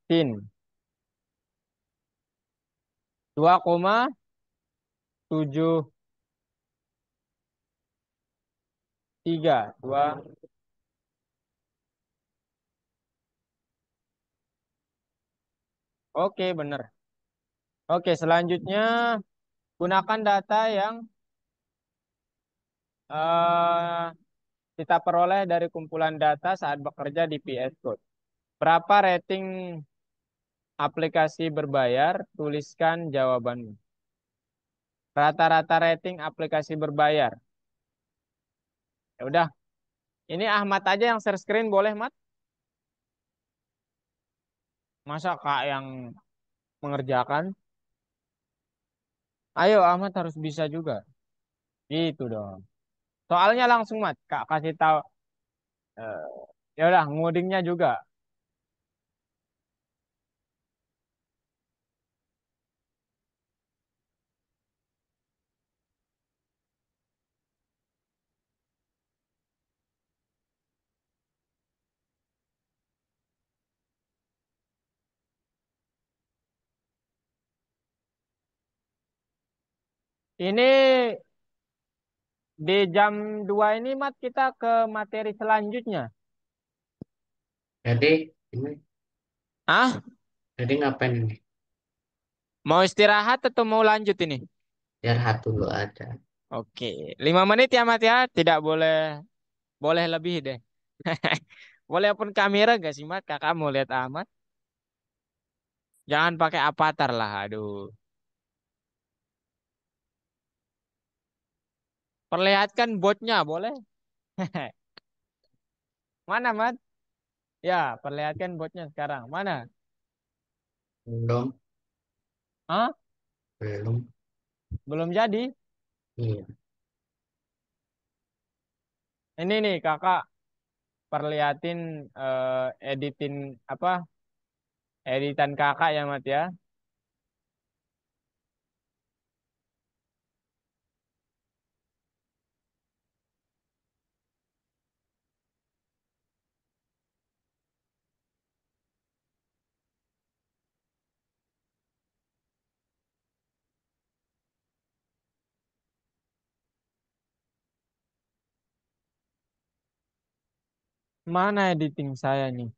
tin 2,73 2. Oke, bener. Oke, selanjutnya gunakan data yang eh, kita peroleh dari kumpulan data saat bekerja di PS Code. Berapa rating aplikasi berbayar? Tuliskan jawabanmu. Rata-rata rating aplikasi berbayar. Ya udah, ini Ahmad aja yang share screen boleh, Mat? Masa Kak yang mengerjakan? Ayo Ahmad harus bisa juga. Gitu dong. Soalnya langsung Mat, Kak kasih tahu. eh, Ya udah, ngodingnya juga. Ini di jam 2 ini, Mat, kita ke materi selanjutnya. Jadi ini Ah, jadi ngapain ini? mau istirahat atau mau lanjut ini? Biar hat dulu aja. Oke, 5 menit ya, Mat ya. Tidak boleh, boleh lebih deh. Boleh open kamera gak sih, Mat? Kakak mau lihat amat. Jangan pakai avatar lah, aduh. Perlihatkan botnya, boleh? Mana, Mat? Ya, perlihatkan botnya sekarang. Mana? Belum, Hah? belum. Belum jadi? Iya. Ini nih, kakak perlihatin editin apa? Editan kakak ya, Mat ya. Mana editing saya nih?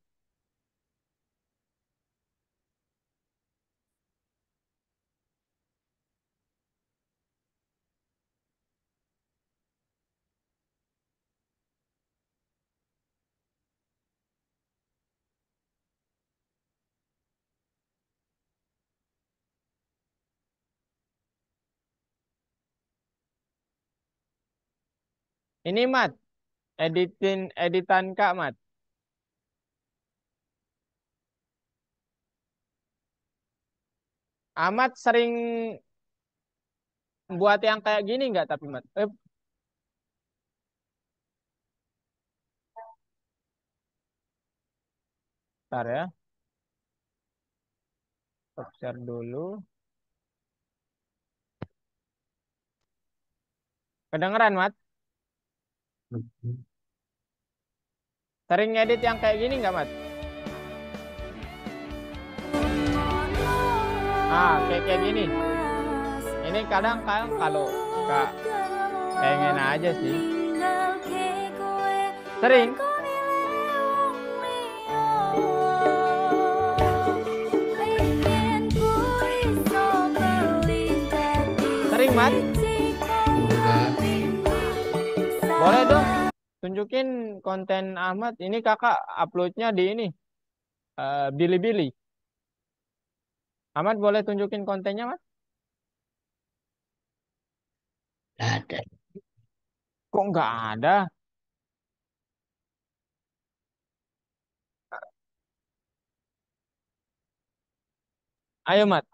Ini, Mat, editan Kak, Mat. Amat sering buat yang kayak gini nggak tapi, Mat? Bentar ya. Stop share dulu. Kedengeran, Mat? Mhm. Sering ngedit yang kayak gini nggak, Mat? Ah, kayak gini. Ini kadang-kadang kalau nggak pengen aja sih. Sering. Sering, Mat. Enggak. Boleh dong. Tunjukin konten Ahmad. Ini kakak uploadnya di ini. Bilibili. Ahmad boleh tunjukin kontennya, Mat? Nggak ada. Kok nggak ada? Ayo, Mat.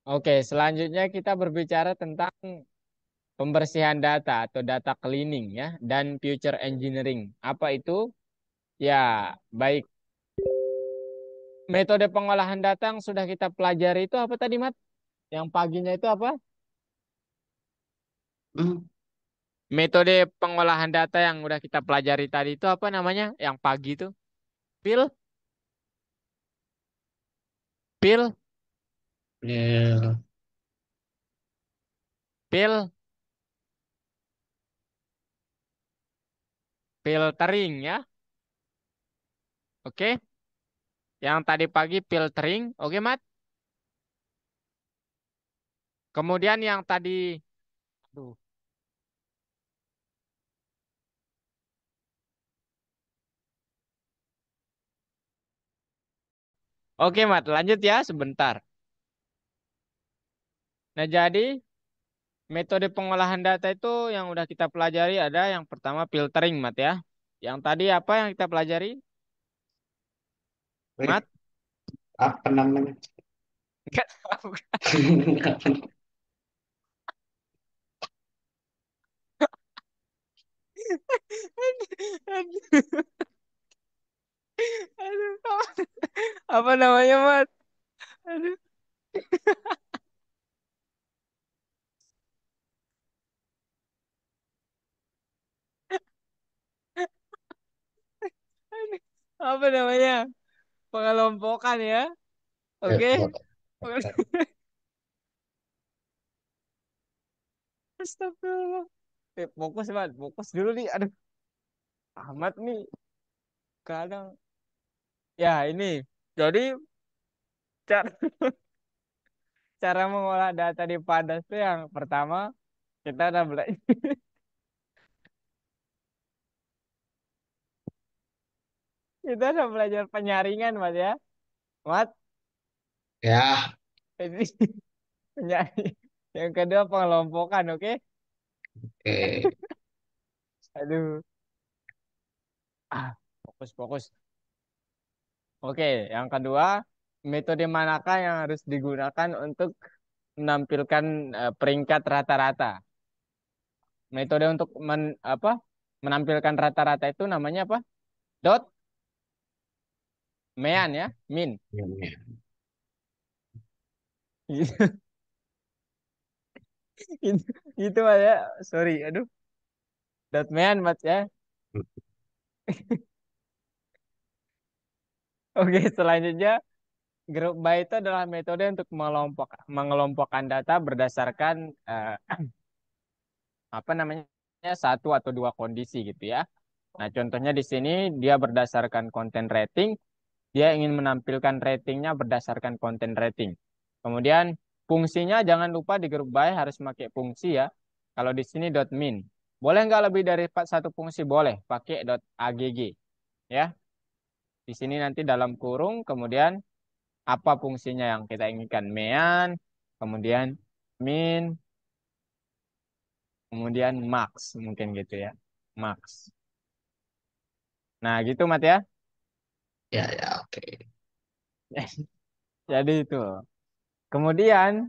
Oke, selanjutnya kita berbicara tentang pembersihan data atau data cleaning ya dan future engineering. Apa itu? Ya, baik. Metode pengolahan data yang sudah kita pelajari itu apa tadi, Mat? Yang paginya itu apa? Hmm, Metode pengolahan data yang udah kita pelajari tadi itu apa namanya? Yang pagi itu? Pil, pil, ya, pil, filtering ya. Oke. Yang tadi pagi filtering. Oke, Mat. Kemudian yang tadi, aduh. Oke, Mat, lanjut ya sebentar. Nah, jadi metode pengolahan data itu yang udah kita pelajari ada yang pertama filtering, Mat ya. Yang tadi apa yang kita pelajari, wait, Mat? apa namanya? Nggak tahu. Aduh, apa namanya, Mat? Aduh, aduh. Apa namanya? Pengelompokan ya. Oke. Boleh. Astagfirullah. Fokus banget, fokus dulu nih. Aduh, amat nih. Kadang. Ya ini. Jadi cara cara mengolah data di Pandas itu yang pertama kita udah belajar kita udah belajar penyaringan, Mas ya. Mat, Ya, ini penyaring. Yang kedua pengelompokan, oke? oke. Aduh. Fokus, fokus. Oke, yang kedua, metode manakah yang harus digunakan untuk menampilkan peringkat rata-rata? Metode untuk menampilkan rata-rata itu namanya apa? Dot, mean ya, min. Ya, ya. Gitu, gitu Mas ya. Sorry, aduh. Dot mean Mas ya. Oke, selanjutnya grup by itu adalah metode untuk mengelompokkan data berdasarkan apa namanya satu atau dua kondisi gitu ya. Nah, contohnya di sini dia berdasarkan konten rating, dia ingin menampilkan ratingnya berdasarkan konten rating. Kemudian fungsinya jangan lupa di grup by harus pakai fungsi ya. Kalau di sini dot min. Boleh nggak lebih dari satu fungsi? Boleh, pakai dot agg ya. Di sini nanti dalam kurung, kemudian apa fungsinya yang kita inginkan? Mean, kemudian min, kemudian max mungkin gitu ya. Max. Nah, gitu Mat ya. Ya, ya, oke. Jadi itu. Kemudian,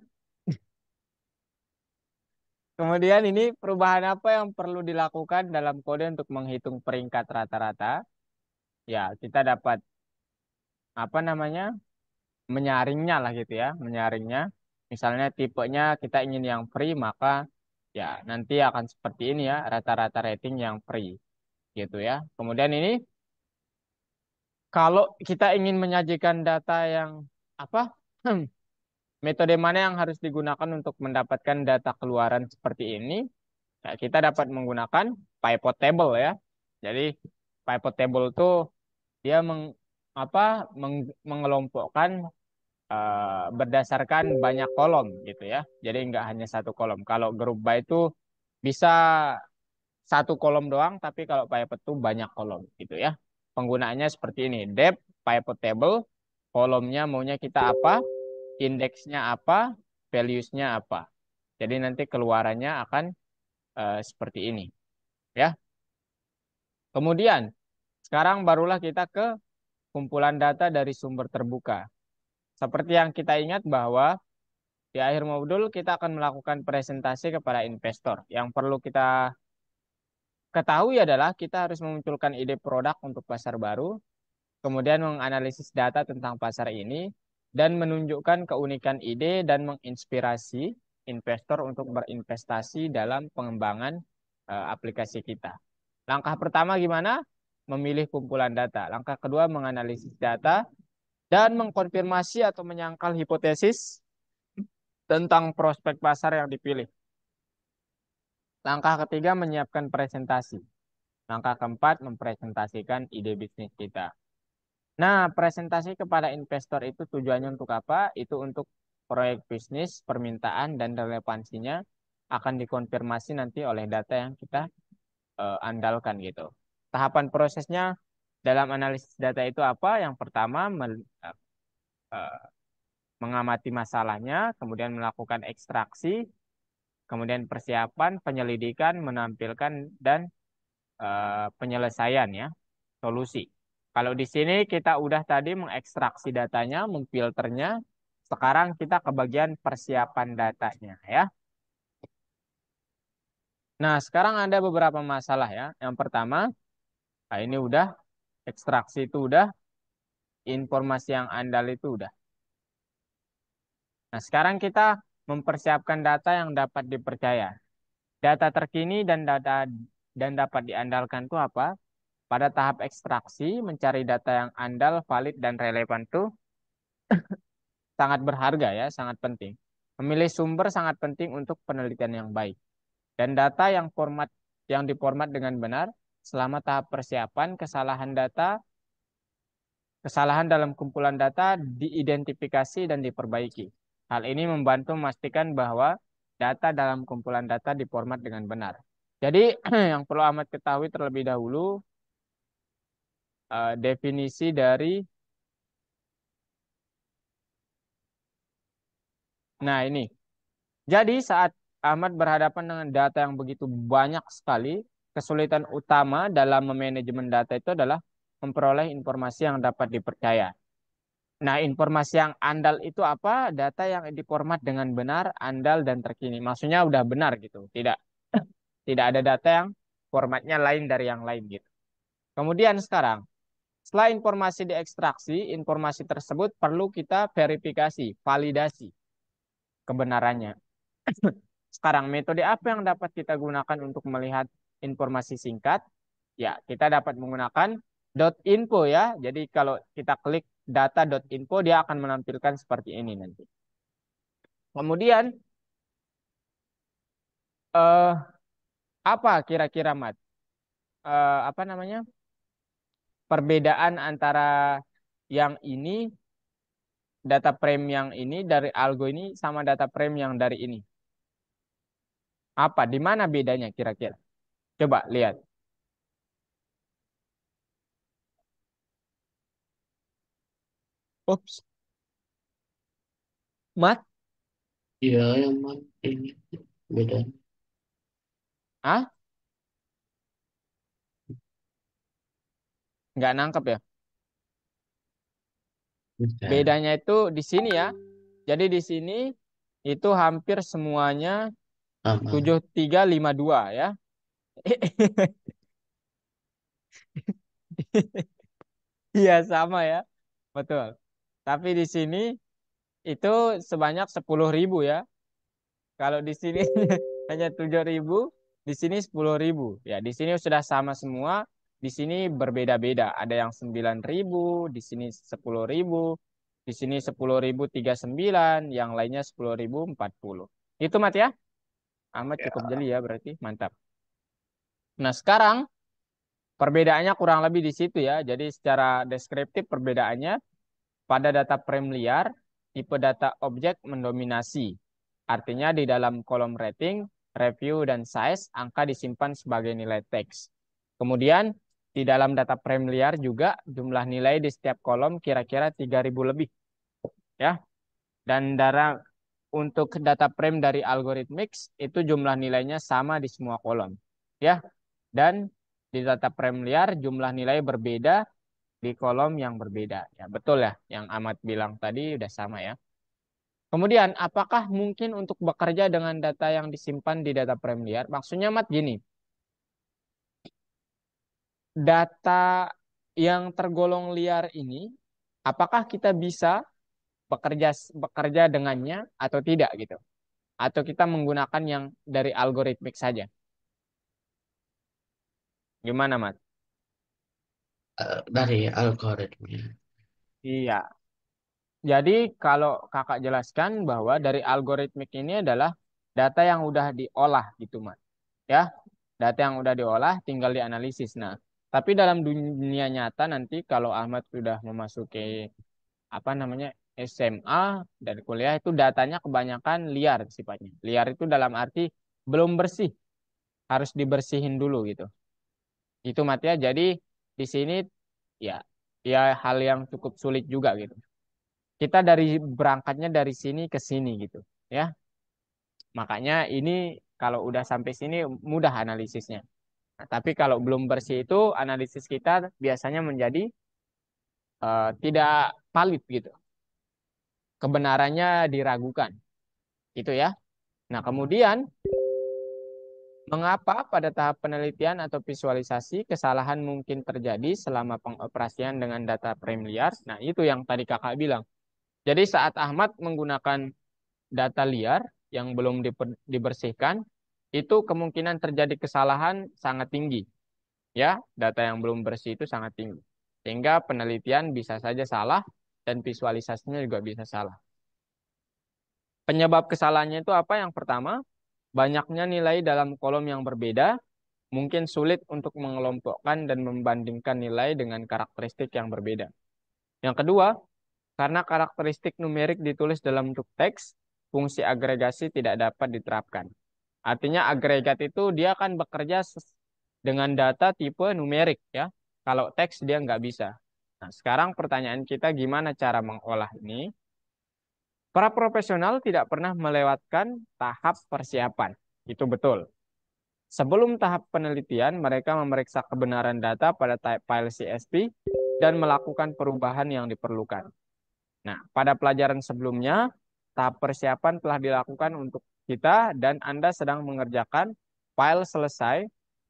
kemudian ini perubahan apa yang perlu dilakukan dalam kode untuk menghitung peringkat rata-rata? Ya, kita dapat apa namanya? Menyaringnya lah gitu ya, menyaringnya. Misalnya tipenya kita ingin yang free, maka ya nanti akan seperti ini ya, rata-rata rating yang free gitu ya. Kemudian ini kalau kita ingin menyajikan data yang apa? Metode mana yang harus digunakan untuk mendapatkan data keluaran seperti ini? Ya, kita dapat menggunakan pivot table ya. Jadi pivot table itu dia mengelompokkan berdasarkan banyak kolom gitu ya. Jadi nggak hanya satu kolom. Kalau group by itu bisa satu kolom doang, tapi kalau pivot itu banyak kolom gitu ya. Penggunaannya seperti ini. Depth pivot table, kolomnya maunya kita apa, indeksnya apa, values-nya apa. Jadi nanti keluarannya akan seperti ini ya. Kemudian sekarang barulah kita ke kumpulan data dari sumber terbuka. Seperti yang kita ingat bahwa di akhir modul kita akan melakukan presentasi kepada investor. Yang perlu kita ketahui adalah kita harus memunculkan ide produk untuk pasar baru, kemudian menganalisis data tentang pasar ini, dan menunjukkan keunikan ide dan menginspirasi investor untuk berinvestasi dalam pengembangan aplikasi kita. Langkah pertama gimana? Memilih kumpulan data. Langkah kedua menganalisis data dan mengkonfirmasi atau menyangkal hipotesis tentang prospek pasar yang dipilih. Langkah ketiga menyiapkan presentasi. Langkah keempat mempresentasikan ide bisnis kita. Nah, presentasi kepada investor itu tujuannya untuk apa? Itu untuk proyek bisnis, permintaan, dan relevansinya akan dikonfirmasi nanti oleh data yang kita andalkan gitu. Tahapan prosesnya dalam analisis data itu apa? Yang pertama, eh, mengamati masalahnya, kemudian melakukan ekstraksi, kemudian persiapan, penyelidikan, menampilkan, dan penyelesaian ya, solusi. Kalau di sini kita udah tadi mengekstraksi datanya, memfilternya, sekarang kita ke bagian persiapan datanya ya. Nah, sekarang ada beberapa masalah ya. Yang pertama, nah ini udah ekstraksi itu udah, informasi yang andal itu udah. Nah, sekarang kita mempersiapkan data yang dapat dipercaya. Data terkini dan dapat diandalkan itu apa? Pada tahap ekstraksi, mencari data yang andal, valid, dan relevan tuh sangat berharga ya, sangat penting. Memilih sumber sangat penting untuk penelitian yang baik. Dan data yang diformat dengan benar selama tahap persiapan, kesalahan dalam kumpulan data diidentifikasi dan diperbaiki. Hal ini membantu memastikan bahwa data dalam kumpulan data diformat dengan benar. Jadi yang perlu amat ketahui terlebih dahulu definisi dari, nah ini. Jadi saat Ahmad berhadapan dengan data yang begitu banyak sekali, kesulitan utama dalam memanajemen data itu adalah memperoleh informasi yang dapat dipercaya. Nah, informasi yang andal itu apa? Data yang diformat dengan benar, andal dan terkini. Maksudnya udah benar gitu. Tidak ada data yang formatnya lain dari yang lain gitu. Kemudian sekarang, setelah informasi diekstraksi, informasi tersebut perlu kita verifikasi, validasi kebenarannya. Sekarang metode apa yang dapat kita gunakan untuk melihat informasi singkat? Ya, kita dapat menggunakan .info ya. Jadi kalau kita klik data.info dia akan menampilkan seperti ini nanti. Kemudian eh apa kira-kira Mat? Apa namanya? Perbedaan antara yang ini data frame yang ini dari algo ini sama data frame yang dari ini. Apa? Di mana bedanya kira-kira? Coba lihat. Ups, Mat? Iya, yang mana ini beda. Ah, nggak nangkep ya? Beda. Bedanya itu di sini ya. Jadi di sini itu hampir semuanya Sama. 7352 ya. Iya sama ya. Betul. Tapi di sini itu sebanyak 10.000 ya. Kalau di sini hanya 7.000, di sini 10.000. Ya, di sini sudah sama semua. Di sini berbeda-beda. Ada yang 9.000, di sini 10.000, di sini 10.039, yang lainnya 10.040. Itu Mat ya. Amat Ya. cukup jeli ya berarti. Mantap. Nah, sekarang perbedaannya kurang lebih di situ ya. Jadi secara deskriptif perbedaannya pada data frame liar, tipe data objek mendominasi. Artinya di dalam kolom rating, review, dan size, angka disimpan sebagai nilai teks. Kemudian di dalam data frame liar juga jumlah nilai di setiap kolom kira-kira 3.000 lebih ya. Dan untuk data frame dari algorithmics itu jumlah nilainya sama di semua kolom ya. Dan di data frame liar jumlah nilai berbeda di kolom yang berbeda. Ya, betul ya, yang Ahmad bilang tadi udah sama ya. Kemudian, apakah mungkin untuk bekerja dengan data yang disimpan di data frame liar? Maksudnya, Mat, gini, data yang tergolong liar ini, apakah kita bisa bekerja bekerja dengannya atau tidak gitu? Atau kita menggunakan yang dari algoritmik saja? Gimana, Mat? Dari algoritma. Iya. Jadi kalau kakak jelaskan bahwa dari algoritmik ini adalah data yang udah diolah gitu, Mat. Ya, data yang udah diolah tinggal dianalisis. Nah, tapi dalam dunia nyata nanti kalau Ahmad sudah memasuki apa namanya SMA dan kuliah itu datanya kebanyakan liar sifatnya. Liar itu dalam arti belum bersih, harus dibersihin dulu gitu. Itu Mat ya. Jadi di sini ya ya hal yang cukup sulit juga gitu. Kita berangkatnya dari sini ke sini gitu, ya. Makanya ini kalau udah sampai sini mudah analisisnya. Nah, tapi kalau belum bersih itu analisis kita biasanya menjadi tidak valid gitu. Kebenarannya diragukan, gitu ya. Nah, kemudian mengapa pada tahap penelitian atau visualisasi kesalahan mungkin terjadi selama pengoperasian dengan data frame liar? Nah, itu yang tadi kakak bilang. Jadi saat Ahmad menggunakan data liar yang belum dibersihkan, itu kemungkinan terjadi kesalahan sangat tinggi. Ya, data yang belum bersih itu sangat tinggi. Sehingga penelitian bisa saja salah dan visualisasinya juga bisa salah. Penyebab kesalahannya itu apa? Yang pertama, banyaknya nilai dalam kolom yang berbeda, mungkin sulit untuk mengelompokkan dan membandingkan nilai dengan karakteristik yang berbeda. Yang kedua, karena karakteristik numerik ditulis dalam bentuk teks, fungsi agregasi tidak dapat diterapkan. Artinya agregat itu dia akan bekerja dengan data tipe numerik ya. Kalau teks dia nggak bisa. Nah, sekarang pertanyaan kita gimana cara mengolah ini? Para profesional tidak pernah melewatkan tahap persiapan. Itu betul. Sebelum tahap penelitian, mereka memeriksa kebenaran data pada type file CSV dan melakukan perubahan yang diperlukan. Nah, pada pelajaran sebelumnya, tahap persiapan telah dilakukan untuk kita dan Anda sedang mengerjakan file selesai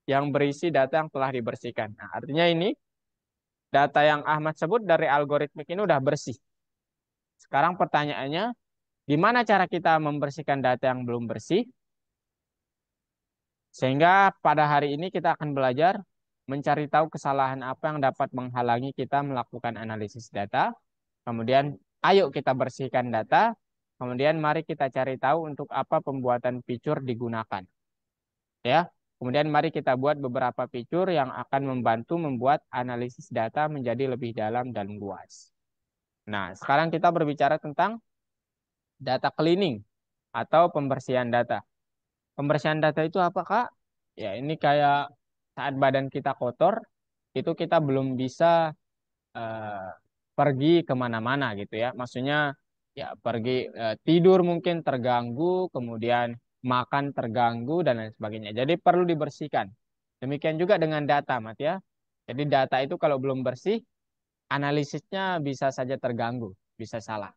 yang berisi data yang telah dibersihkan. Nah, artinya ini data yang Ahmad sebut dari algoritmik ini udah bersih. Sekarang pertanyaannya, gimana cara kita membersihkan data yang belum bersih? Sehingga pada hari ini kita akan belajar mencari tahu kesalahan apa yang dapat menghalangi kita melakukan analisis data. Kemudian, ayo kita bersihkan data. Kemudian, mari kita cari tahu untuk apa pembuatan fitur digunakan. Ya. Kemudian, mari kita buat beberapa fitur yang akan membantu membuat analisis data menjadi lebih dalam dan luas. Nah, sekarang kita berbicara tentang data cleaning atau pembersihan data. Pembersihan data itu apa, Kak? Ya, ini kayak saat badan kita kotor, itu kita belum bisa eh, pergi kemana-mana gitu ya. Maksudnya ya pergi tidur mungkin terganggu, kemudian makan terganggu dan lain sebagainya. Jadi perlu dibersihkan. Demikian juga dengan data, Mat ya. Jadi data itu kalau belum bersih, analisisnya bisa saja terganggu, bisa salah.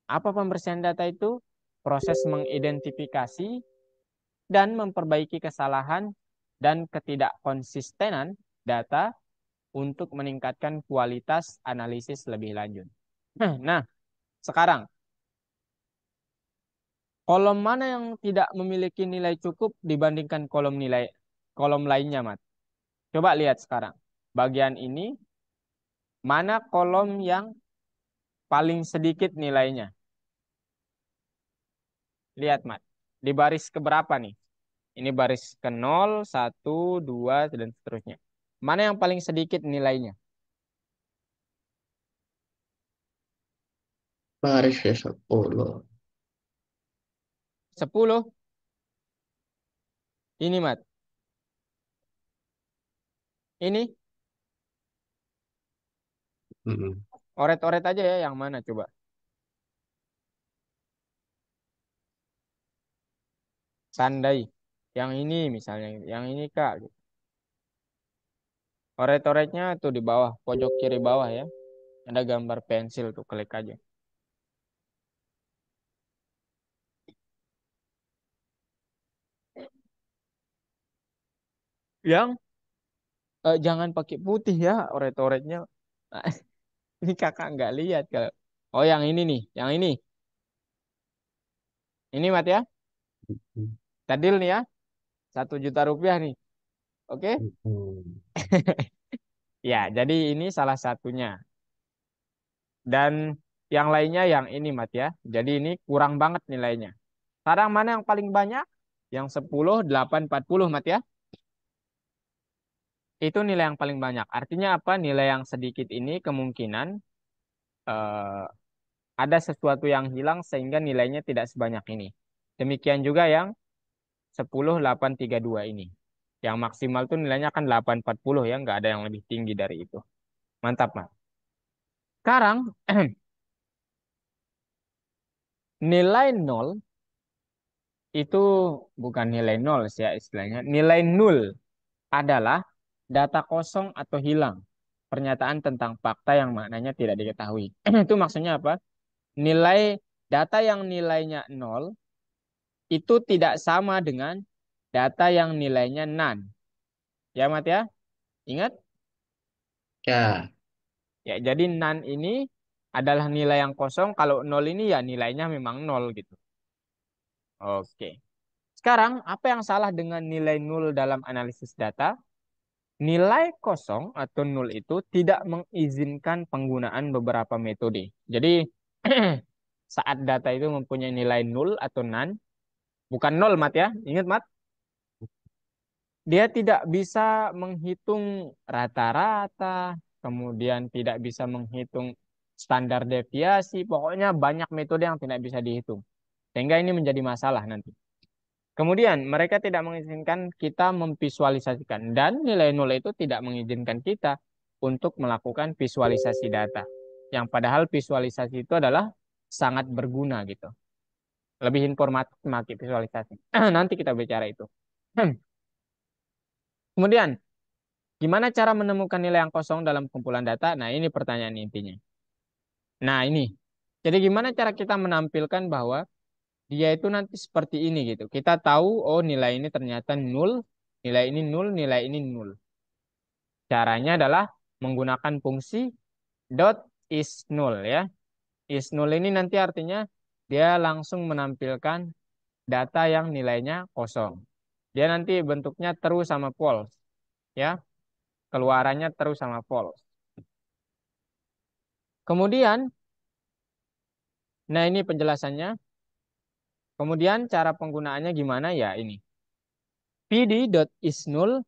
Apa pembersihan data itu? Proses mengidentifikasi dan memperbaiki kesalahan dan ketidakkonsistenan data untuk meningkatkan kualitas analisis lebih lanjut. Nah, sekarang kolom mana yang tidak memiliki nilai cukup dibandingkan kolom lainnya, Mat? Coba lihat sekarang. Bagian ini mana kolom yang paling sedikit nilainya? Lihat, Mat. Di baris keberapa nih? Ini baris ke 0, 1, 2, dan seterusnya. Mana yang paling sedikit nilainya? Baris ke 10. 10. Ini, Mat. Ini Mm-mm. oret-oret aja ya, yang mana coba? Tandai. Yang ini misalnya, yang ini Kak. Oret-oretnya tuh di bawah, pojok kiri bawah ya. Ada gambar pensil tuh, klik aja. Yang jangan pakai putih ya oret-oretnya. Nah, ini kakak nggak lihat kalau. Oh yang ini nih, yang ini. Ini Mat ya. Tadil nih ya, 1 juta rupiah nih. Oke? Mm-mm. Ya, jadi ini salah satunya. Dan yang lainnya yang ini Mat ya. Jadi ini kurang banget nilainya. Sekarang mana yang paling banyak? Yang 10, 8, 40 Mat ya. Itu nilai yang paling banyak. Artinya apa? Nilai yang sedikit ini kemungkinan eh, ada sesuatu yang hilang sehingga nilainya tidak sebanyak ini. Demikian juga yang 10, 8, 32 ini. Yang maksimal tuh nilainya kan 8, 40 ya, nggak ada yang lebih tinggi dari itu. Mantap, Mas. Sekarang nilai nol itu bukan nilai nol sih ya istilahnya. Nilai nol adalah data kosong atau hilang. Pernyataan tentang fakta yang maknanya tidak diketahui. Itu maksudnya apa? Nilai data yang nilainya nol itu tidak sama dengan data yang nilainya none. Ya, Mat ya? Ingat? Ya, Ya, jadi none ini adalah nilai yang kosong. Kalau nol ini ya nilainya memang nol gitu. Oke. Sekarang, apa yang salah dengan nilai nol dalam analisis data? Nilai kosong atau nol itu tidak mengizinkan penggunaan beberapa metode. Jadi, saat data itu mempunyai nilai nol atau none, bukan nol mat ya, ingat mat, dia tidak bisa menghitung rata-rata, kemudian tidak bisa menghitung standar deviasi, pokoknya banyak metode yang tidak bisa dihitung. Sehingga ini menjadi masalah nanti. Kemudian mereka tidak mengizinkan kita memvisualisasikan dan nilai nol itu tidak mengizinkan kita untuk melakukan visualisasi data. Yang padahal visualisasi itu adalah sangat berguna gitu. Lebih informatif memakai visualisasi. Nanti kita bicara itu. Kemudian, gimana cara menemukan nilai yang kosong dalam kumpulan data? Nah, ini pertanyaan intinya. Nah, ini. Jadi gimana cara kita menampilkan bahwa dia itu nanti seperti ini gitu. Kita tahu, oh nilai ini ternyata nol, nilai ini nol, nilai ini nol. Caranya adalah menggunakan fungsi dot is null ya. Is null ini nanti artinya dia langsung menampilkan data yang nilainya kosong. Dia nanti bentuknya true sama false ya. Keluarannya true sama false. Kemudian, nah ini penjelasannya. Kemudian cara penggunaannya gimana ya ini. pd.isNull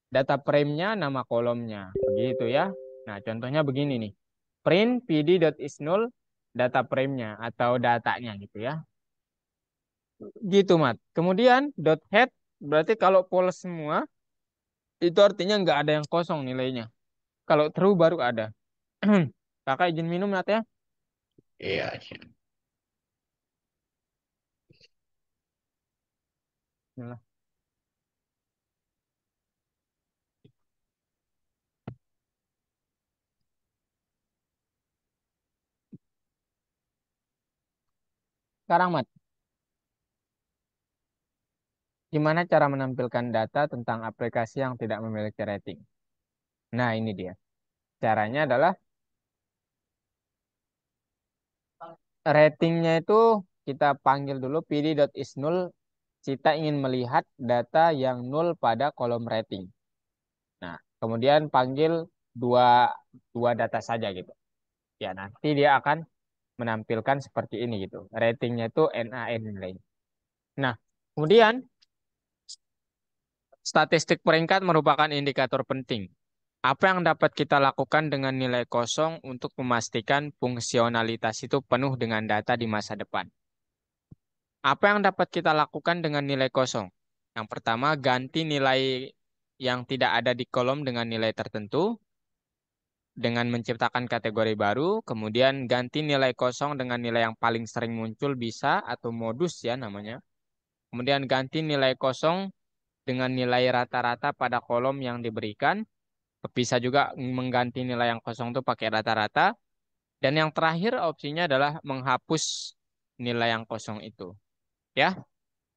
data frame-nya nama kolomnya. Begitu ya. Nah, contohnya begini nih. Print pd.isNull data frame-nya atau datanya gitu ya. Gitu, Mat. Kemudian dot head berarti kalau false semua itu artinya nggak ada yang kosong nilainya. Kalau true baru ada. Kakak izin minum, Nat ya. Iya, siap. Bismillah. Sekarang, Mat, gimana cara menampilkan data tentang aplikasi yang tidak memiliki rating? Nah, ini dia. Caranya adalah ratingnya itu kita panggil dulu pd.isNull. Kita ingin melihat data yang nol pada kolom rating. Nah, kemudian panggil dua, dua data saja gitu. Ya, nanti dia akan menampilkan seperti ini gitu. Ratingnya itu NaN nilai. Nah, kemudian statistik peringkat merupakan indikator penting. Apa yang dapat kita lakukan dengan nilai kosong untuk memastikan fungsionalitas itu penuh dengan data di masa depan? Apa yang dapat kita lakukan dengan nilai kosong? Yang pertama, ganti nilai yang tidak ada di kolom dengan nilai tertentu dengan menciptakan kategori baru, kemudian ganti nilai kosong dengan nilai yang paling sering muncul bisa atau modus ya namanya. Kemudian ganti nilai kosong dengan nilai rata-rata pada kolom yang diberikan. Bisa juga mengganti nilai yang kosong itu pakai rata-rata. Dan yang terakhir opsinya adalah menghapus nilai yang kosong itu. Ya,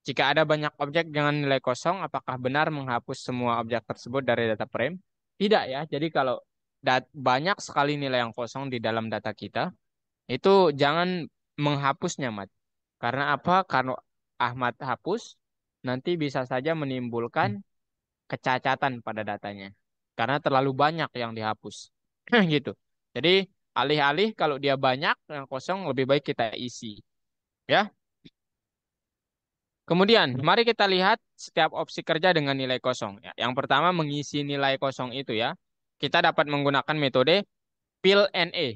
jika ada banyak objek dengan nilai kosong, apakah benar menghapus semua objek tersebut dari data frame? Tidak ya. Jadi kalau banyak sekali nilai yang kosong di dalam data kita, itu jangan menghapusnya, Mat. Karena apa? Karena Ahmad hapus, nanti bisa saja menimbulkan kecacatan pada datanya. Karena terlalu banyak yang dihapus. Gitu. Jadi, alih-alih kalau dia banyak yang kosong, lebih baik kita isi. Ya. Kemudian, mari kita lihat setiap opsi kerja dengan nilai kosong. Ya, yang pertama, mengisi nilai kosong itu ya. Kita dapat menggunakan metode fill NA.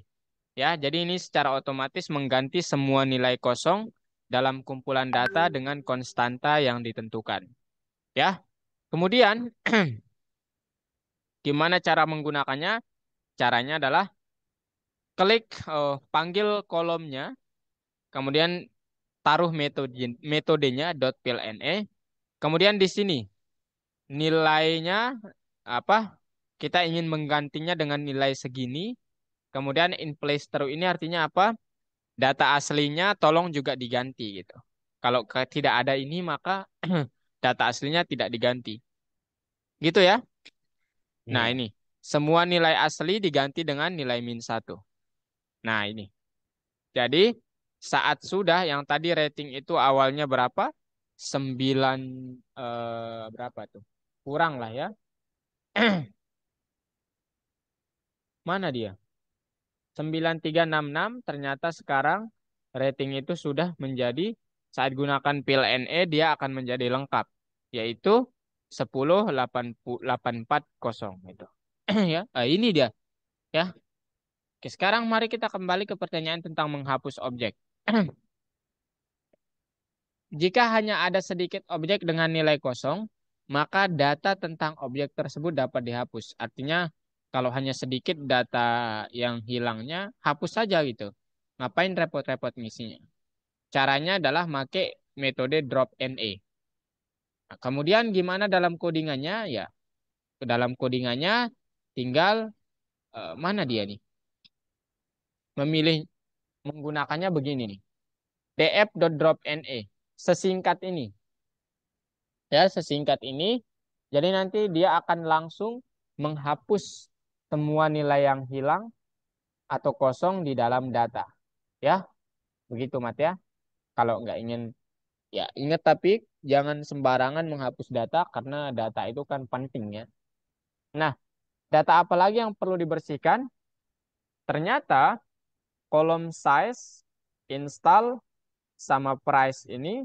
Ya, jadi ini secara otomatis mengganti semua nilai kosong dalam kumpulan data dengan konstanta yang ditentukan. Ya, kemudian gimana cara menggunakannya? Caranya adalah klik panggil kolomnya, kemudian taruh metodenya .plne. Kemudian di sini nilainya apa? Kita ingin menggantinya dengan nilai segini. Kemudian in place true ini artinya apa? Data aslinya tolong juga diganti gitu. Kalau tidak ada ini maka data aslinya tidak diganti. Gitu ya. Nah Iya. ini. Semua nilai asli diganti dengan nilai min satu. Nah ini. Jadi saat sudah yang tadi rating itu awalnya berapa? 9 berapa tuh? Kurang lah ya. Mana dia? 9366 ternyata sekarang rating itu sudah menjadi saat gunakan pil NE dia akan menjadi lengkap, yaitu 10.840 gitu. Ya, ini dia ya. Oke, sekarang mari kita kembali ke pertanyaan tentang menghapus objek. Jika hanya ada sedikit objek dengan nilai kosong, maka data tentang objek tersebut dapat dihapus. Artinya, kalau hanya sedikit data yang hilangnya, hapus saja gitu. Ngapain repot-repot ngisinya? Caranya adalah make metode drop NA. Nah, kemudian gimana dalam codingannya? Ya, ke dalam codingannya tinggal mana dia nih? Memilih menggunakannya begini nih. df.drop.na. Sesingkat ini. Ya, sesingkat ini. Jadi nanti dia akan langsung menghapus semua nilai yang hilang atau kosong di dalam data. Ya, begitu Mat ya. Kalau nggak ingin, ya ingat tapi jangan sembarangan menghapus data karena data itu kan penting ya. Nah, data apa lagi yang perlu dibersihkan? Ternyata kolom size, install, sama price ini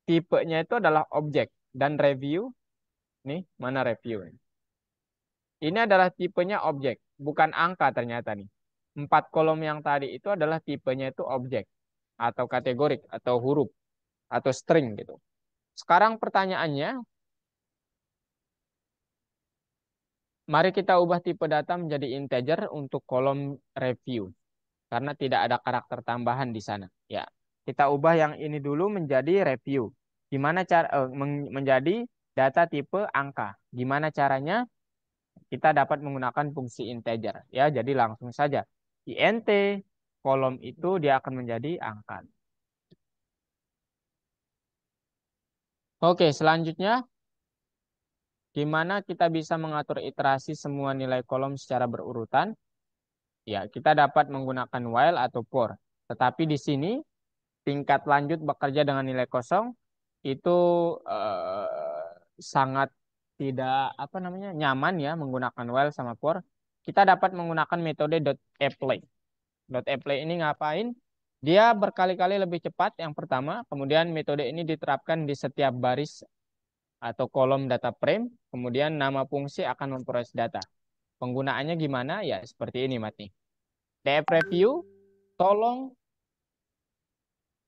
tipenya itu adalah objek dan review. Nih, mana review? Ini adalah tipenya objek, bukan angka ternyata nih. 4 kolom yang tadi itu adalah tipenya itu objek atau kategorik atau huruf atau string gitu. Sekarang pertanyaannya, mari kita ubah tipe data menjadi integer untuk kolom review karena tidak ada karakter tambahan di sana. Ya, kita ubah yang ini dulu menjadi review. Gimana cara menjadi data tipe angka? Gimana caranya? Kita dapat menggunakan fungsi integer. Ya, jadi langsung saja int kolom itu dia akan menjadi angka. Oke, selanjutnya gimana kita bisa mengatur iterasi semua nilai kolom secara berurutan? Ya, kita dapat menggunakan while atau for. Tetapi di sini tingkat lanjut bekerja dengan nilai kosong itu sangat tidak apa namanya nyaman ya menggunakan while sama for. Kita dapat menggunakan metode .apply. .apply ini ngapain? Dia berkali-kali lebih cepat yang pertama, kemudian metode ini diterapkan di setiap baris atau kolom data frame, kemudian nama fungsi akan memproses data. Penggunaannya gimana? Ya seperti ini Mati. df review, tolong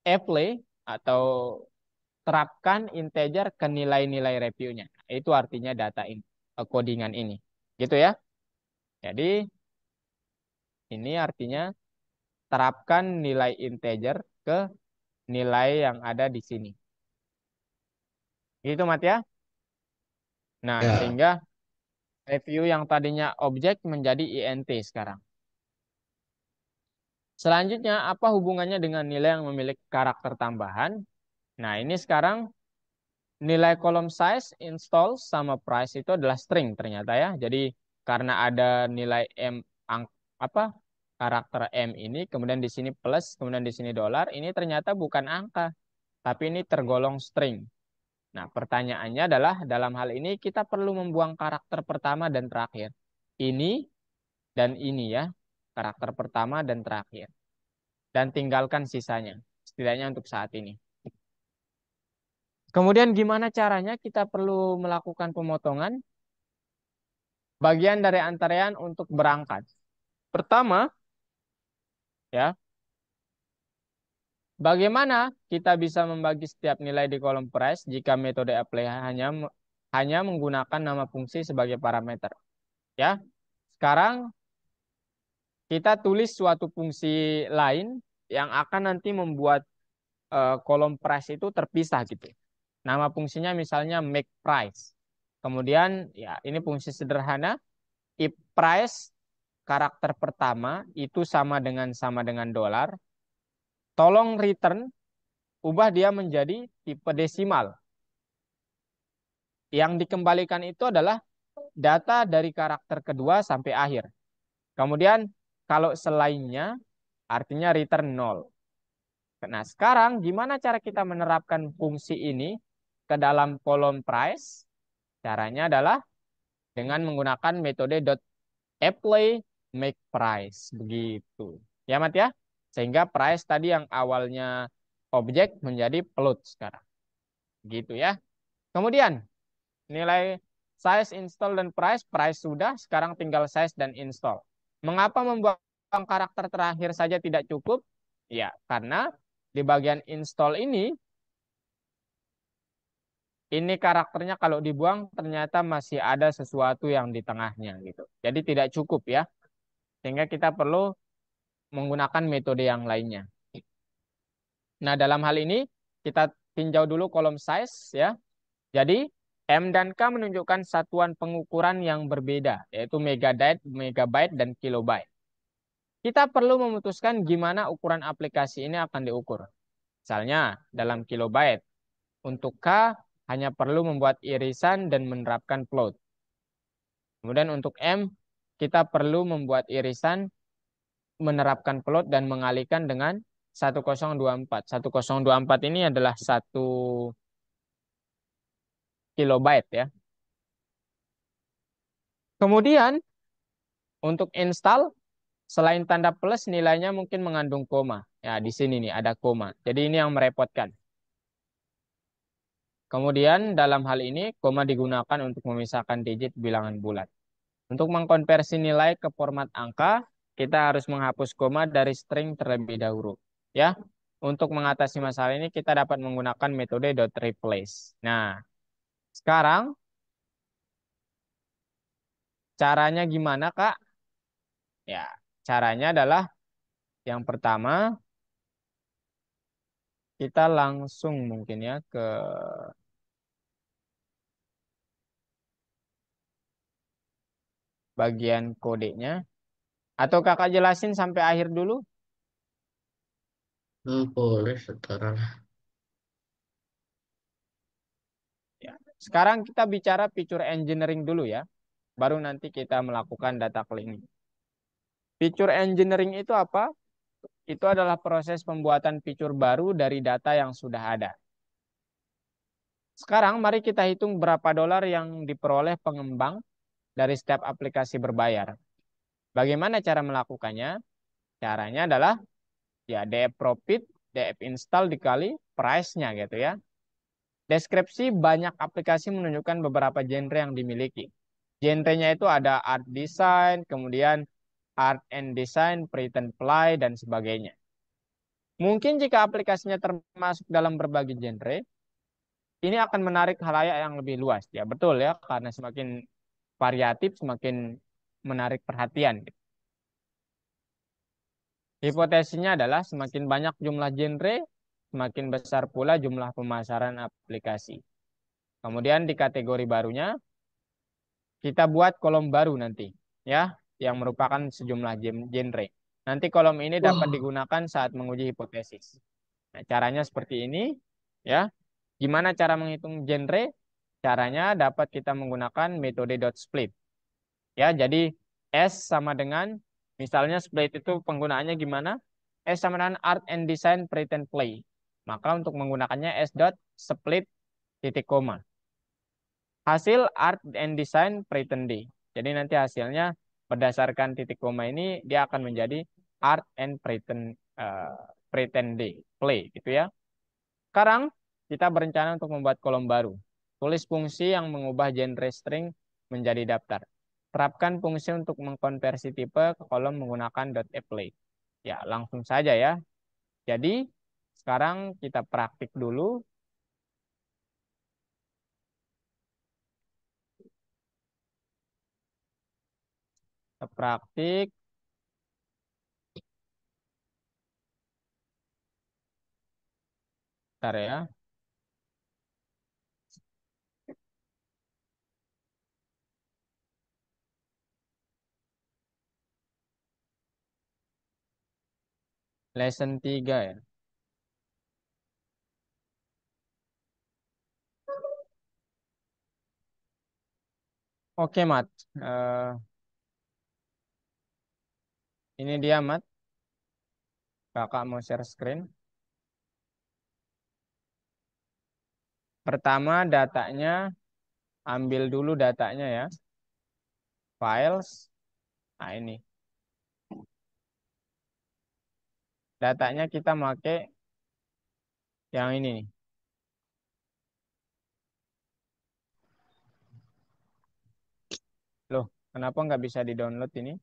apply atau terapkan integer ke nilai-nilai reviewnya. Itu artinya data ini, codingan ini. Gitu ya. Jadi ini artinya terapkan nilai integer ke nilai yang ada di sini. Gitu Mat ya. Nah, Ya, sehingga review yang tadinya objek menjadi int sekarang. Selanjutnya, apa hubungannya dengan nilai yang memiliki karakter tambahan? Nah, ini sekarang nilai kolom size, install, sama price itu adalah string ternyata ya. Jadi karena ada nilai M apa karakter M ini, kemudian di sini plus, kemudian di sini dollar, ini ternyata bukan angka, tapi ini tergolong string. Nah, pertanyaannya adalah dalam hal ini kita perlu membuang karakter pertama dan terakhir. Ini dan ini ya, karakter pertama dan terakhir. Dan tinggalkan sisanya, setidaknya untuk saat ini. Kemudian gimana caranya kita perlu melakukan pemotongan bagian dari antrean untuk berangkat. Pertama, ya, bagaimana kita bisa membagi setiap nilai di kolom price jika metode apply hanya menggunakan nama fungsi sebagai parameter. Ya, sekarang kita tulis suatu fungsi lain yang akan nanti membuat kolom price itu terpisah gitu. Nama fungsinya misalnya make price. Kemudian ya ini fungsi sederhana if price karakter pertama itu sama dengan dolar, tolong return ubah dia menjadi tipe desimal. Yang dikembalikan itu adalah data dari karakter kedua sampai akhir. Kemudian kalau selainnya artinya return 0. Nah, sekarang gimana cara kita menerapkan fungsi ini ke dalam kolom price? Caranya adalah dengan menggunakan metode .apply make price begitu. Ya, Mat ya? Sehingga price tadi yang awalnya objek menjadi float sekarang. Gitu ya. Kemudian nilai size, install, dan price. Price sudah, sekarang tinggal size dan install. Mengapa membuang karakter terakhir saja tidak cukup? Ya, karena di bagian install ini karakternya kalau dibuang ternyata masih ada sesuatu yang di tengahnya gitu. Jadi tidak cukup ya. Sehingga kita perlu menggunakan metode yang lainnya. Nah, dalam hal ini kita tinjau dulu kolom size ya. Jadi M dan K menunjukkan satuan pengukuran yang berbeda, yaitu megabyte, dan kilobyte. Kita perlu memutuskan gimana ukuran aplikasi ini akan diukur. Misalnya dalam kilobyte. Untuk K hanya perlu membuat irisan dan menerapkan float. Kemudian untuk M kita perlu membuat irisan, menerapkan float dan mengalihkan dengan 1024. 1024 ini adalah 1 kilobyte ya. Kemudian untuk install, selain tanda plus nilainya mungkin mengandung koma. Ya, di sini nih ada koma. Jadi ini yang merepotkan. Kemudian dalam hal ini koma digunakan untuk memisahkan digit bilangan bulat. Untuk mengkonversi nilai ke format angka, kita harus menghapus koma dari string terlebih dahulu. Ya, untuk mengatasi masalah ini kita dapat menggunakan metode .replace. Nah, sekarang caranya gimana, Kak? Ya, caranya adalah yang pertama kita langsung mungkin ya ke bagian kodenya. Atau kakak jelasin sampai akhir dulu? Boleh setara lah. Ya. Sekarang kita bicara feature engineering dulu ya. Baru nanti kita melakukan data cleaning. Feature engineering itu apa? Itu adalah proses pembuatan fitur baru dari data yang sudah ada. Sekarang mari kita hitung berapa dolar yang diperoleh pengembang dari setiap aplikasi berbayar. Bagaimana cara melakukannya? Caranya adalah ya DF profit, DF install dikali price-nya gitu ya. Deskripsi banyak aplikasi menunjukkan beberapa genre yang dimiliki. Genrenya itu ada art design, kemudian art and design, print and play, dan sebagainya. Mungkin jika aplikasinya termasuk dalam berbagai genre, ini akan menarik khalayak yang lebih luas. Ya, betul ya, karena semakin variatif, semakin menarik perhatian. Hipotesisnya adalah semakin banyak jumlah genre, semakin besar pula jumlah pemasaran aplikasi. Kemudian di kategori barunya, kita buat kolom baru nanti, ya, yang merupakan sejumlah genre. Nanti kolom ini dapat Wah, digunakan saat menguji hipotesis. Nah, caranya seperti ini, ya. Gimana cara menghitung genre? Caranya dapat kita menggunakan metode .split. Ya, jadi S sama dengan, misalnya split itu penggunaannya gimana? S sama dengan art and design print and play. Maka untuk menggunakannya S dot split titik koma. Hasil art and design pretend D. Jadi nanti hasilnya berdasarkan titik koma ini dia akan menjadi art and pretend D play gitu ya. Sekarang kita berencana untuk membuat kolom baru. Tulis fungsi yang mengubah genre string menjadi daftar. Terapkan fungsi untuk mengkonversi tipe ke kolom menggunakan .apply. Ya, langsung saja ya. Jadi sekarang kita praktik dulu. Kita praktik. Bentar ya. Lesson 3 ya. Oke, Mat. Eh, ini dia, Mat. Kakak mau share screen. Pertama, datanya. Ambil dulu datanya ya. Files. Nah, ini. Datanya kita pakai yang ini nih. Loh, kenapa nggak bisa di-download ini?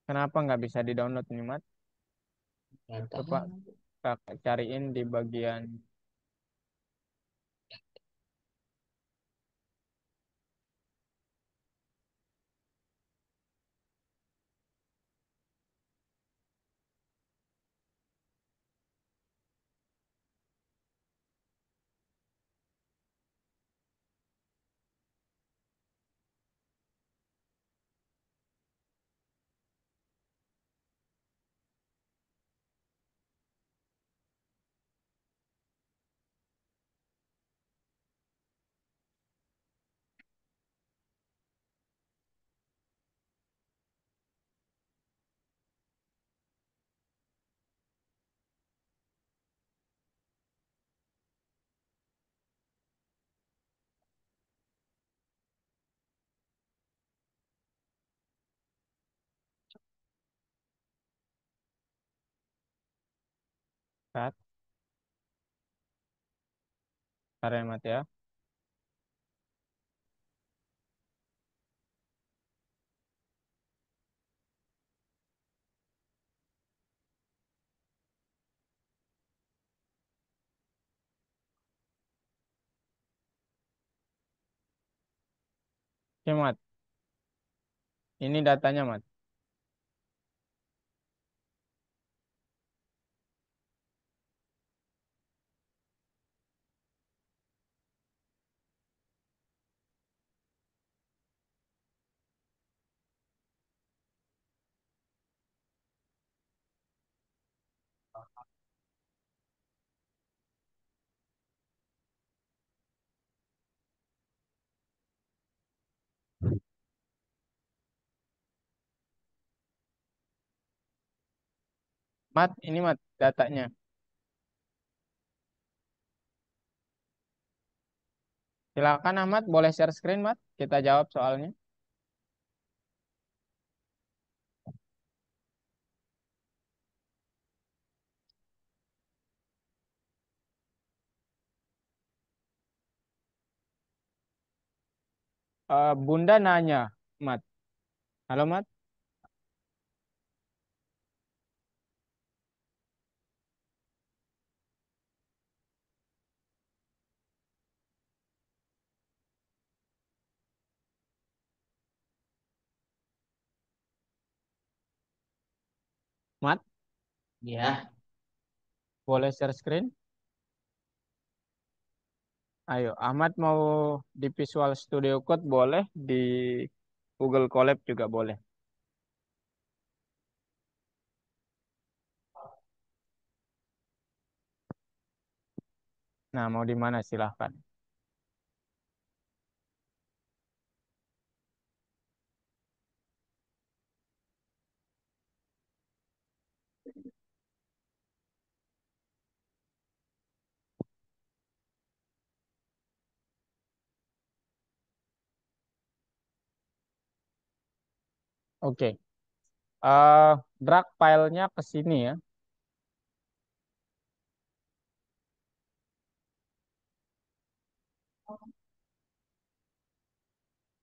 Kenapa nggak bisa di-download nih, Mat? Nggak Coba tahu. kakak cariin di bagian chat, bentar ya, Mat ya. Oke, Mat. Ini datanya, Mat. Mat, ini Mat datanya. Silakan Ahmad, boleh share screen, Mat. Kita jawab soalnya. Bunda nanya, Mat. Halo, Mat. Mat, Ya, boleh share screen? Ayo, Ahmad mau di Visual Studio Code boleh, di Google Colab juga boleh. Nah, mau di mana silahkan. Oke, eh drag filenya ke sini ya.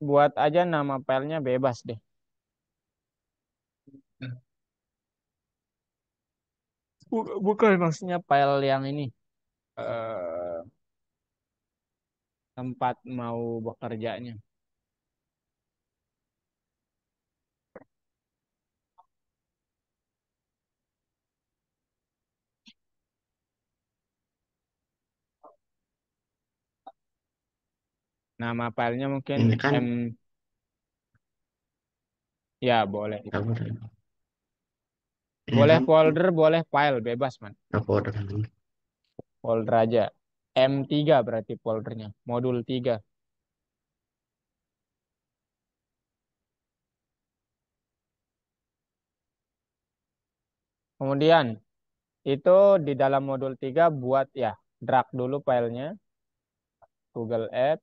Buat aja nama filenya bebas deh. Bukan maksudnya file yang ini. eh Tempat mau bekerjanya. Nama filenya mungkin ini kan ya boleh. nggak boleh. Ini Boleh kan folder, boleh file, bebas man. nggak boleh. Folder aja. M3 berarti foldernya. Modul 3. Kemudian itu di dalam modul 3 buat ya, drag dulu filenya Google Ads.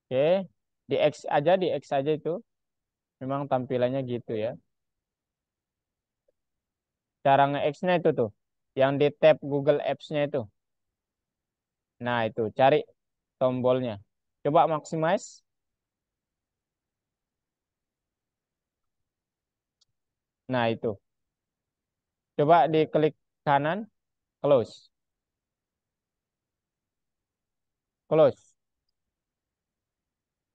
Oke, di X aja itu. Memang tampilannya gitu ya. Cara nge-X-nya itu tuh, yang di tab Google Apps-nya itu. Nah, itu cari tombolnya. Coba maximize. Nah, itu. Coba diklik kanan, close. Close.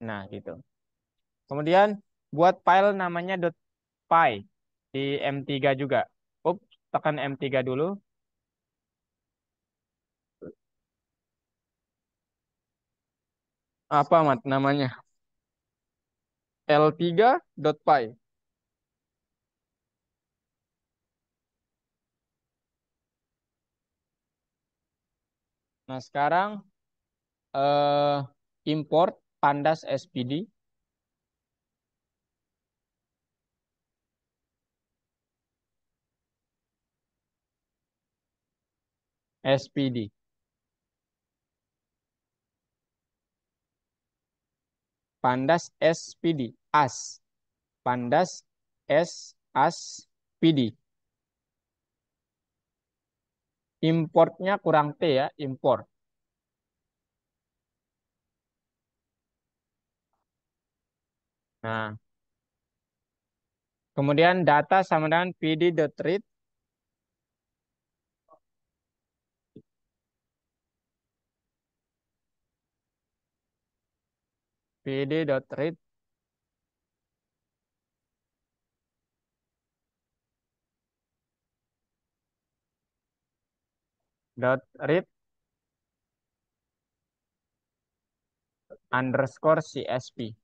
Nah, gitu. Kemudian buat file namanya .py di M3 juga. Ups, tekan M3 dulu. Apa mat namanya? L3.py. Nah, sekarang eh import pandas SPD. SPD. Pandas SPD. AS. Pandas as PD. Importnya kurang T ya, import. Nah, kemudian data sama dengan pd.read, pd.read dot read underscore CSP.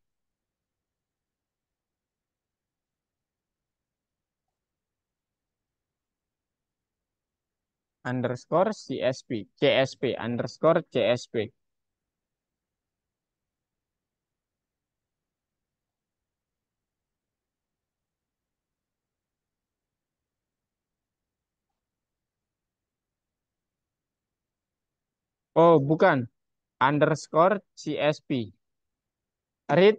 Underscore CSP. CSP underscore CSP. Oh, bukan. Underscore CSP. Read,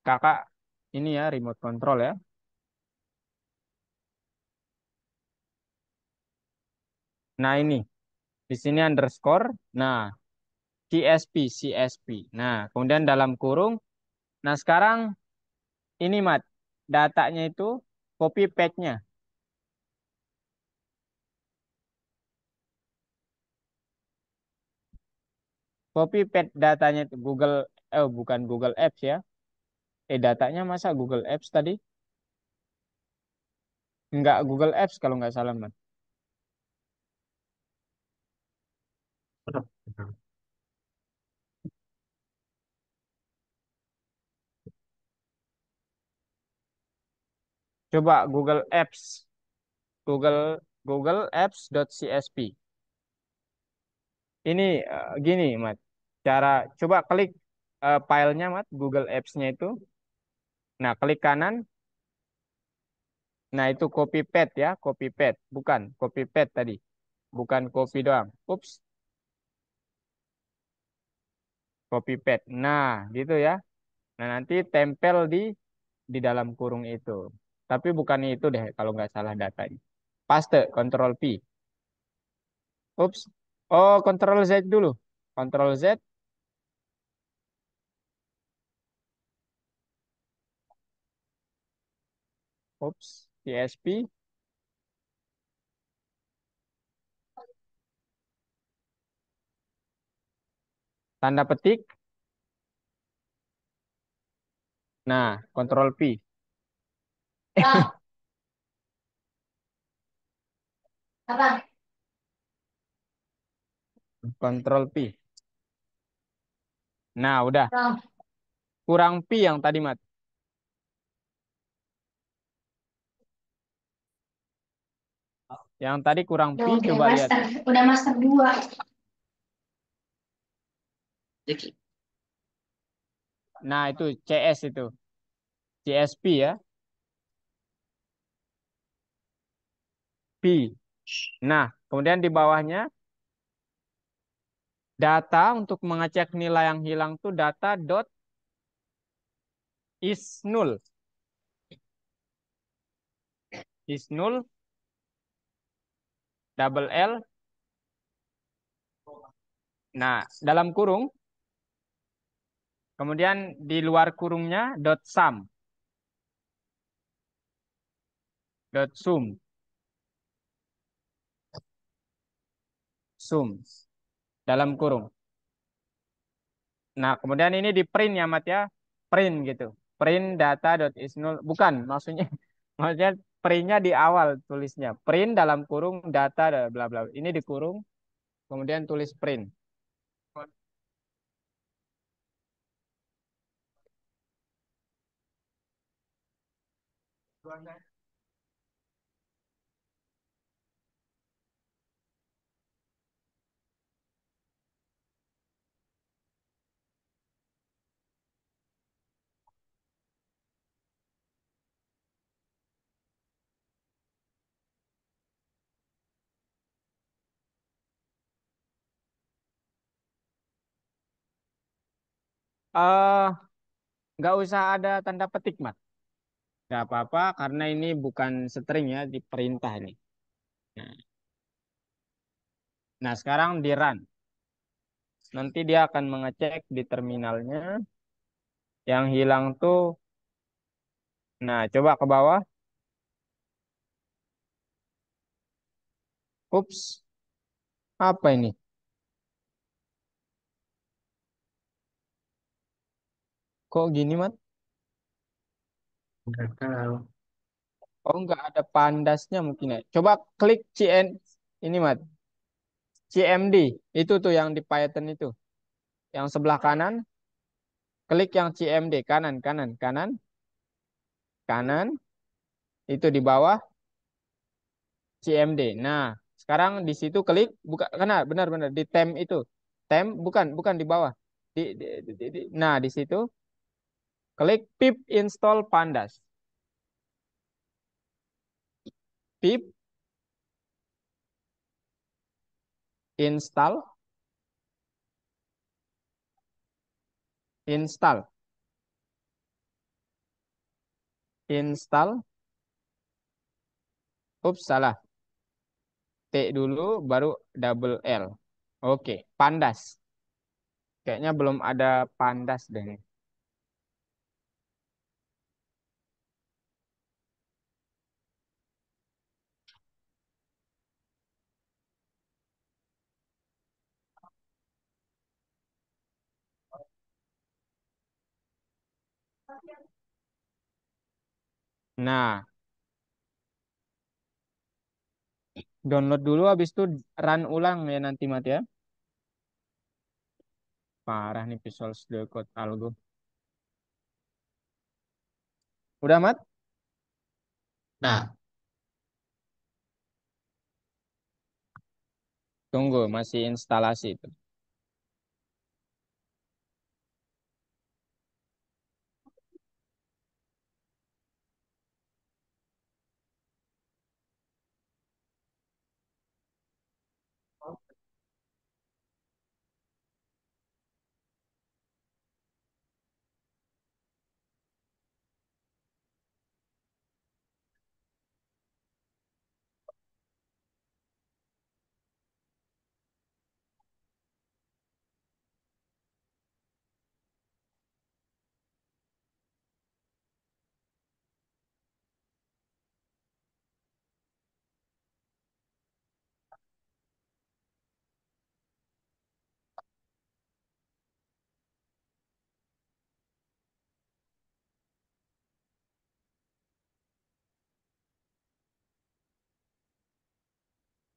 kakak ini ya, remote control ya. Nah, ini. Di sini underscore. Nah, CSP. Nah, kemudian dalam kurung. Nah, sekarang ini, Mat. Datanya itu copy paste-nya. Copy paste datanya itu Google, bukan Google Apps ya. Datanya masa Google Apps tadi? Enggak Google Apps kalau nggak salah, Mat. Coba Google Apps. Google Apps.csp. Ini gini, Mat. Cara coba klik filenya, Mat, Google Apps-nya itu. Nah, klik kanan. Nah, itu copy paste ya, copy paste. Bukan copy paste tadi. Bukan copy doang. Ups, copy paste. Nah, gitu ya. Nah, nanti tempel di dalam kurung itu. Tapi bukan itu deh kalau nggak salah datanya. Paste, Control P. Ups. Oh, Control Z dulu. Control Z. Ups. CSP. Tanda petik. Nah, Control P. Apa? Control P. Nah, udah. Kurang P yang tadi, Mat. Yang tadi kurang P, Udah coba lihat. master, udah master 2. Jadi, Nah, itu CS itu. CSP ya, P. Nah, kemudian di bawahnya data untuk mengecek nilai yang hilang tuh data dot is null. Is null double L. Nah, dalam kurung, kemudian di luar kurungnya dot sum, dot sum, sum dalam kurung. Nah, kemudian ini di print ya, Mat ya. Print gitu. Print data dot is null. Bukan, maksudnya maksudnya printnya di awal tulisnya. Print dalam kurung data bla bla. Ini dikurung, kemudian tulis print. Eh, nggak usah ada tanda petik, Mat. Nggak apa-apa karena ini bukan string ya, di perintah ini. Nah, nah, sekarang di run. Nanti dia akan mengecek di terminalnya. Yang hilang tuh, nah coba ke bawah. Ups, apa ini? Kok gini, Mat? Nggak tahu. Oh, nggak ada pandasnya mungkin ya. Coba klik ini, Mat. CMD. Itu tuh yang di Python itu. Yang sebelah kanan, klik yang CMD. Kanan, kanan, kanan, kanan. Itu di bawah CMD. Nah, sekarang di situ klik. Buka, karena benar-benar di tem itu. Tem, bukan, bukan di bawah. Nah, di situ klik pip install pandas. Pip install, install, install. Ups, salah. T dulu baru double L. Oke, pandas. Kayaknya belum ada pandas deh. Nah, download dulu habis itu run ulang ya nanti Mat ya. Parah nih Visual Studio Code Algo. Udah Mat? Nah, Tunggu, masih instalasi itu.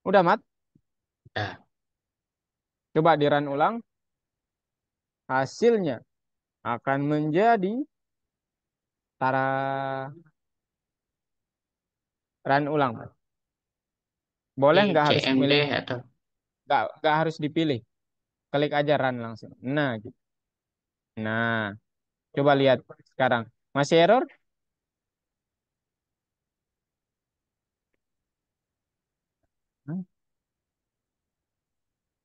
Udah Mat? ya. Coba di run ulang. Hasilnya akan menjadi tara run ulang Mat. Boleh Ini nggak harus CMD milih? atau Nggak harus dipilih. Klik aja run langsung. Nah, gitu. Nah, coba lihat sekarang. Masih error? Hah?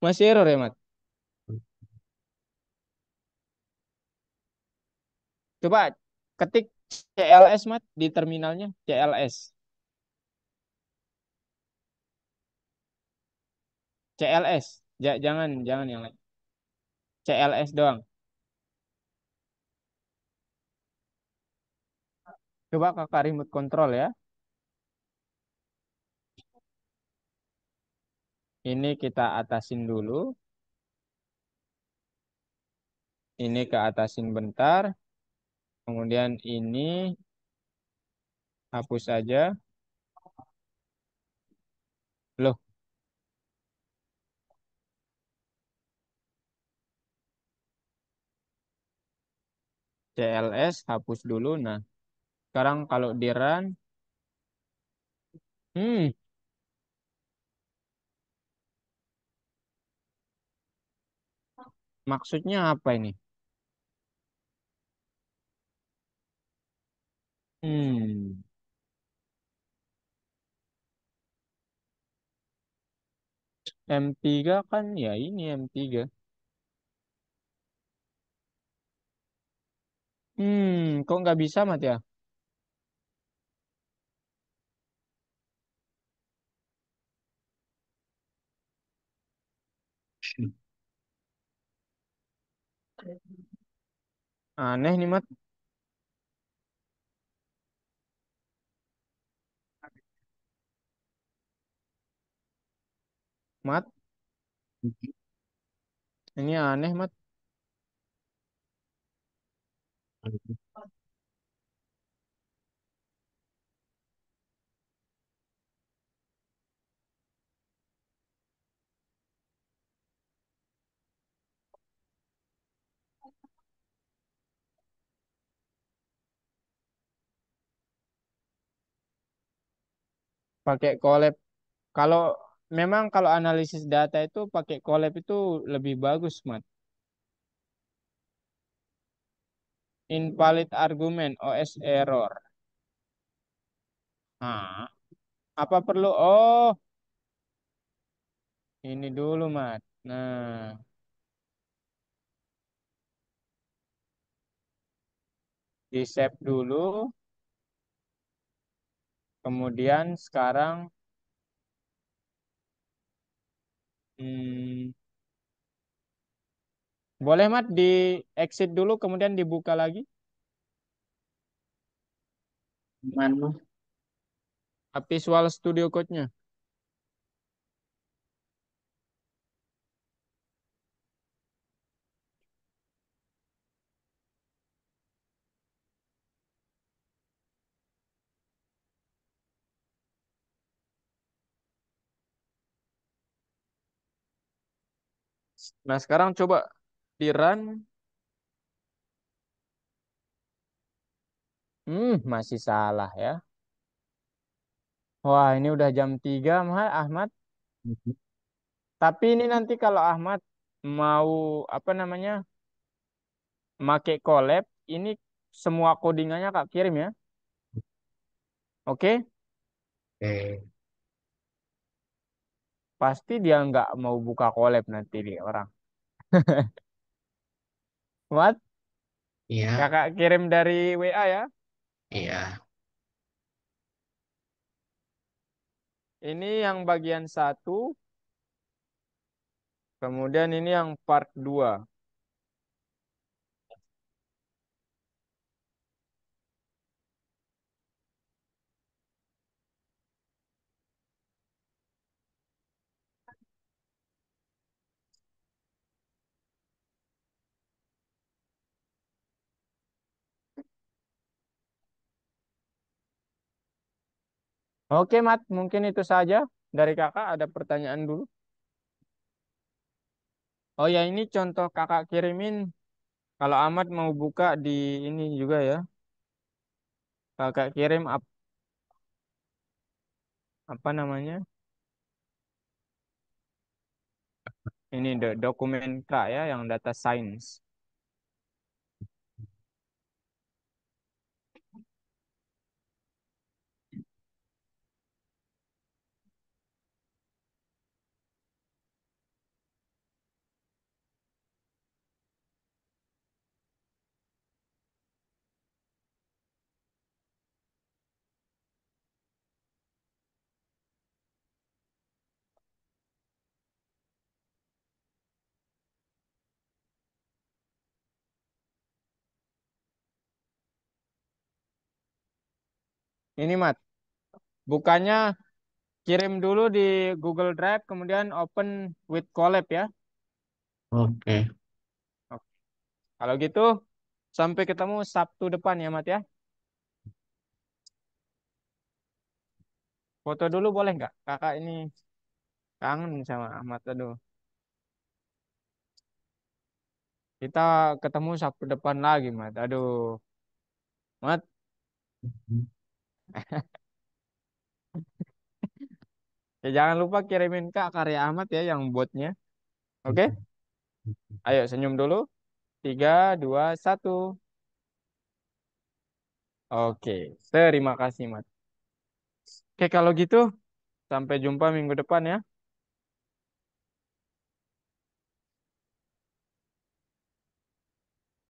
Masih error ya, Mat? Coba ketik CLS, Mat, di terminalnya. CLS. CLS. Jangan yang lain. CLS doang. Coba kakak remote control ya. Ini kita atasin dulu. Ini ke atasin bentar. Kemudian ini hapus saja. Loh, CLS hapus dulu. Nah, sekarang kalau di run, hmm, maksudnya apa ini? Hmm, M3 kan ya ini M3. Kok nggak bisa, Mat ya? Aneh nih, Mat. Mat, ini aneh, Mat. Pakai collab. Kalau memang kalau analisis data itu pakai collab itu lebih bagus, Mat. Invalid argument, OS error. Nah, apa perlu? Oh, ini dulu, Mat. Nah, di save dulu. Kemudian sekarang, hmm, boleh, Mat, di exit dulu, kemudian dibuka lagi. Mana? Visual Studio Code-nya. Nah, sekarang coba di run. Masih salah ya. Wah, ini udah jam 3, Ahmad. Tapi ini nanti kalau Ahmad mau apa namanya make collab, ini semua codingannya Kak kirim ya. Oke? Oke. Pasti dia nggak mau buka collab nanti dia orang. What? Iya, Kakak kirim dari WA ya. iya. Ini yang bagian satu, kemudian ini yang part 2. Oke, Mat, mungkin itu saja dari Kakak. Ada pertanyaan dulu. Oh ya, ini contoh Kakak kirimin. Kalau Ahmad mau buka di ini juga ya. Kakak kirim apa namanya? Ini dokumen Kak ya, yang data science. Ini Mat, bukannya kirim dulu di Google Drive, kemudian open with collab ya. Oke. Oke. Kalau gitu, sampai ketemu Sabtu depan ya Mat ya. Foto dulu boleh nggak? Kakak ini kangen sama Ahmad. Aduh, kita ketemu Sabtu depan lagi Mat. Aduh, Mat, ya jangan lupa kirimin Kak karya Ahmad ya yang buatnya. Oke? Ayo senyum dulu. Tiga, dua, satu. Oke, terima kasih Mat. Oke, kalau gitu sampai jumpa minggu depan ya.